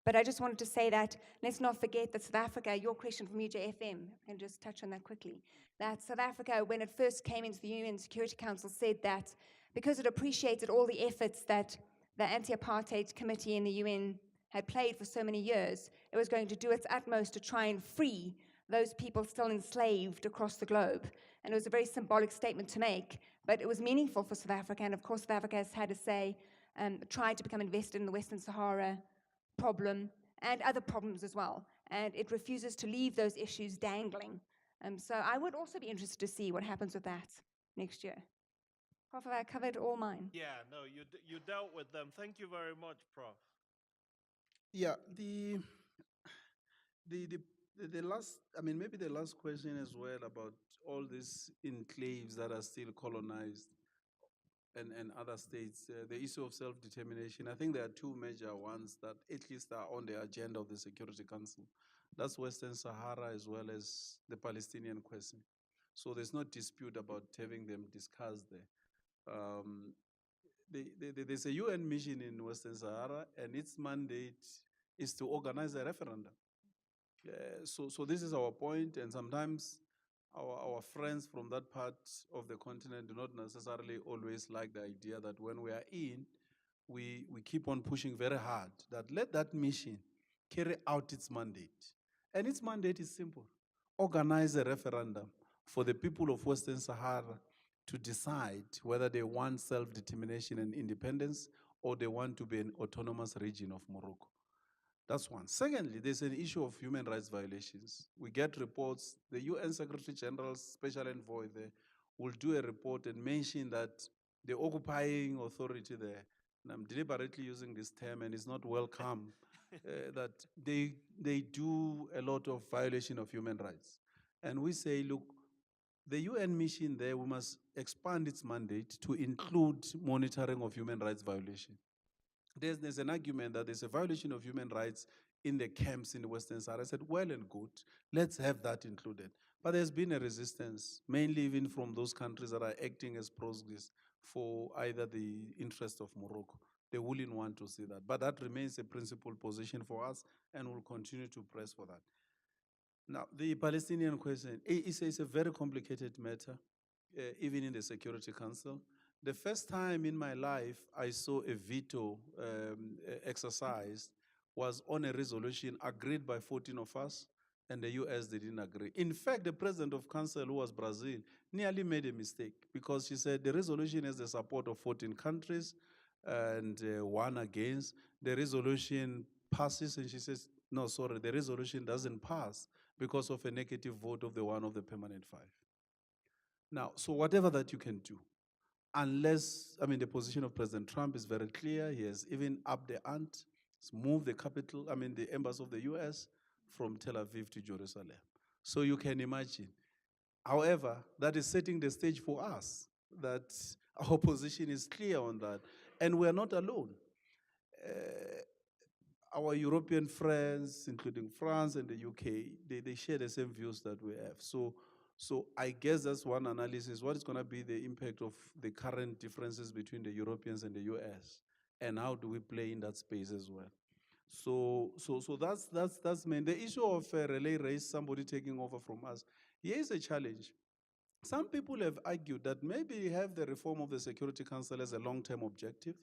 But I just wanted to say that let's not forget that South Africa, your question from UJFM, and just touch on that quickly, that South Africa, when it first came into the UN Security Council, said that because it appreciated all the efforts that the Anti-Apartheid Committee in the UN had played for so many years, it was going to do its utmost to try and free those people still enslaved across the globe. And it was a very symbolic statement to make, but it was meaningful for South Africa, and of course South Africa has had to say, tried to become invested in the Western Sahara problem and other problems as well, and it refuses to leave those issues dangling. So I would also be interested to see what happens with that next year. Prof, have I covered all mine? Yeah, no, you dealt with them. Thank you very much, Prof. Yeah, the last, I mean, maybe the last question as well about all these enclaves that are still colonized and other states, the issue of self-determination. I think there are two major ones that at least are on the agenda of the Security Council. That's Western Sahara as well as the Palestinian question. So there's no dispute about having them discussed there. There's a UN mission in Western Sahara, and its mandate is to organize a referendum. So this is our point, and sometimes our friends from that part of the continent do not necessarily always like the idea that when we are in, we keep on pushing very hard that let that mission carry out its mandate. And its mandate is simple: organize a referendum for the people of Western Sahara to decide whether they want self-determination and independence or they want to be an autonomous region of Morocco. That's one. Secondly, there's an issue of human rights violations. We get reports, the UN Secretary General's special envoy there will do a report and mention that the occupying authority there, and I'm deliberately using this term and it's not welcome, that they do a lot of violation of human rights. And we say, look, the UN mission there, we must expand its mandate to include monitoring of human rights violations. There's an argument that there's a violation of human rights in the camps in the Western Sahara. I said, well and good, let's have that included. But there's been a resistance, mainly even from those countries that are acting as proxies for either the interest of Morocco. They wouldn't want to see that. But that remains a principled position for us, and we'll continue to press for that. Now, the Palestinian question is a very complicated matter. even in the Security Council. The first time in my life I saw a veto exercised was on a resolution agreed by 14 of us, and the US didn't agree. In fact, the president of council, who was Brazil, nearly made a mistake because she said the resolution has the support of 14 countries and one against. The resolution passes, and she says, no, sorry, the resolution doesn't pass because of a negative vote of the one of the permanent five. Now, so whatever that you can do, unless, I mean, the position of President Trump is very clear. He has even upped the ante, he's moved the capital, I mean, the embassy of the US from Tel Aviv to Jerusalem. So you can imagine. However, that is setting the stage for us, that our position is clear on that. And we are not alone. Our European friends, including France and the UK, they share the same views that we have. So I guess that's one analysis. What is going to be the impact of the current differences between the Europeans and the US? And how do we play in that space as well? So that's main. The issue of relay race, somebody taking over from us, here is a challenge. Some people have argued that maybe have the reform of the Security Council as a long-term objective.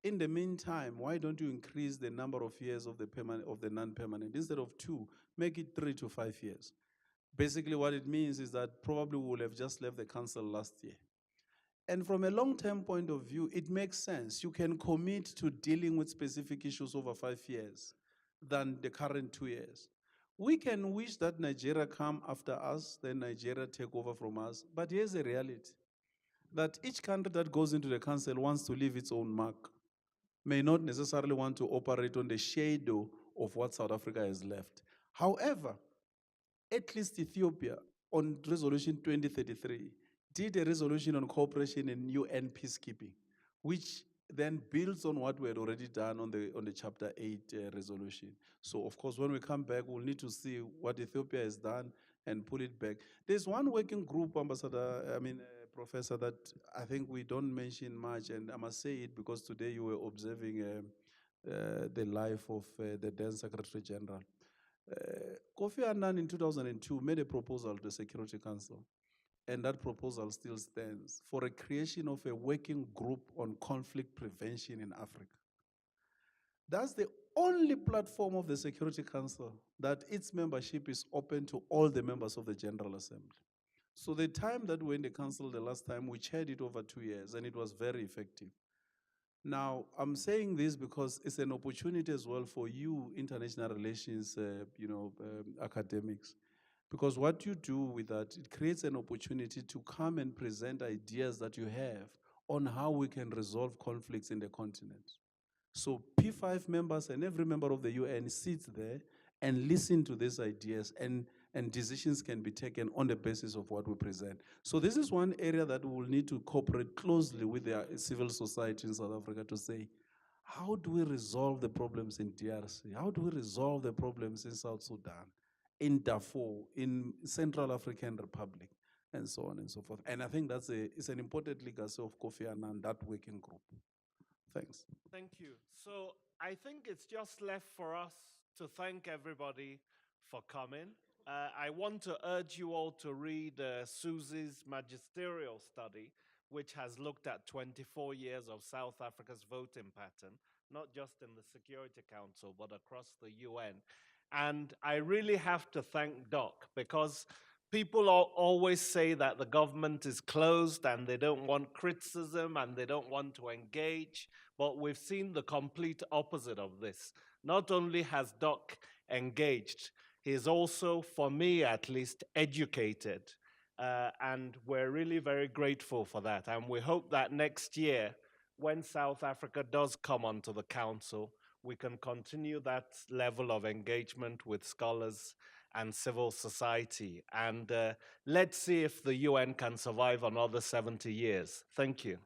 In the meantime, why don't you increase the number of years of the non-permanent? Instead of 2, make it 3 to 5 years. Basically, what it means is that probably we will have just left the council last year. And from a long-term point of view, it makes sense. You can commit to dealing with specific issues over 5 years than the current 2 years. We can wish that Nigeria come after us, then Nigeria take over from us. But here's a reality, that each country that goes into the council wants to leave its own mark, may not necessarily want to operate on the shadow of what South Africa has left. However, at least Ethiopia, on resolution 2033, did a resolution on cooperation in UN peacekeeping, which then builds on what we had already done on the Chapter 8 resolution. So of course, when we come back, we'll need to see what Ethiopia has done and pull it back. There's one working group, Professor, that I think we don't mention much, and I must say it because today you were observing the life of the then Secretary General. Kofi Annan in 2002 made a proposal to the Security Council, and that proposal still stands, for a creation of a working group on conflict prevention in Africa. That's the only platform of the Security Council that its membership is open to all the members of the General Assembly. So the time that we were in the council the last time, we chaired it over 2 years, and it was very effective. Now, I'm saying this because it's an opportunity as well for you, international relations, academics. Because what you do with that, it creates an opportunity to come and present ideas that you have on how we can resolve conflicts in the continent. So P5 members and every member of the UN sits there and listen to these ideas, and decisions can be taken on the basis of what we present. So this is one area that we will need to cooperate closely with the civil society in South Africa to say, how do we resolve the problems in DRC? How do we resolve the problems in South Sudan, in Darfur, in Central African Republic, and so on and so forth? And I think it's an important legacy of Kofi Annan, that working group. Thanks. Thank you. So I think it's just left for us to thank everybody for coming. I want to urge you all to read Susie's magisterial study, which has looked at 24 years of South Africa's voting pattern, not just in the Security Council, but across the UN. And I really have to thank Doc, because people always say that the government is closed and they don't want criticism and they don't want to engage, but we've seen the complete opposite of this. Not only has Doc engaged, he's also, for me at least, educated. And we're really very grateful for that. And we hope that next year, when South Africa does come onto the council, we can continue that level of engagement with scholars and civil society. And let's see if the UN can survive another 70 years. Thank you.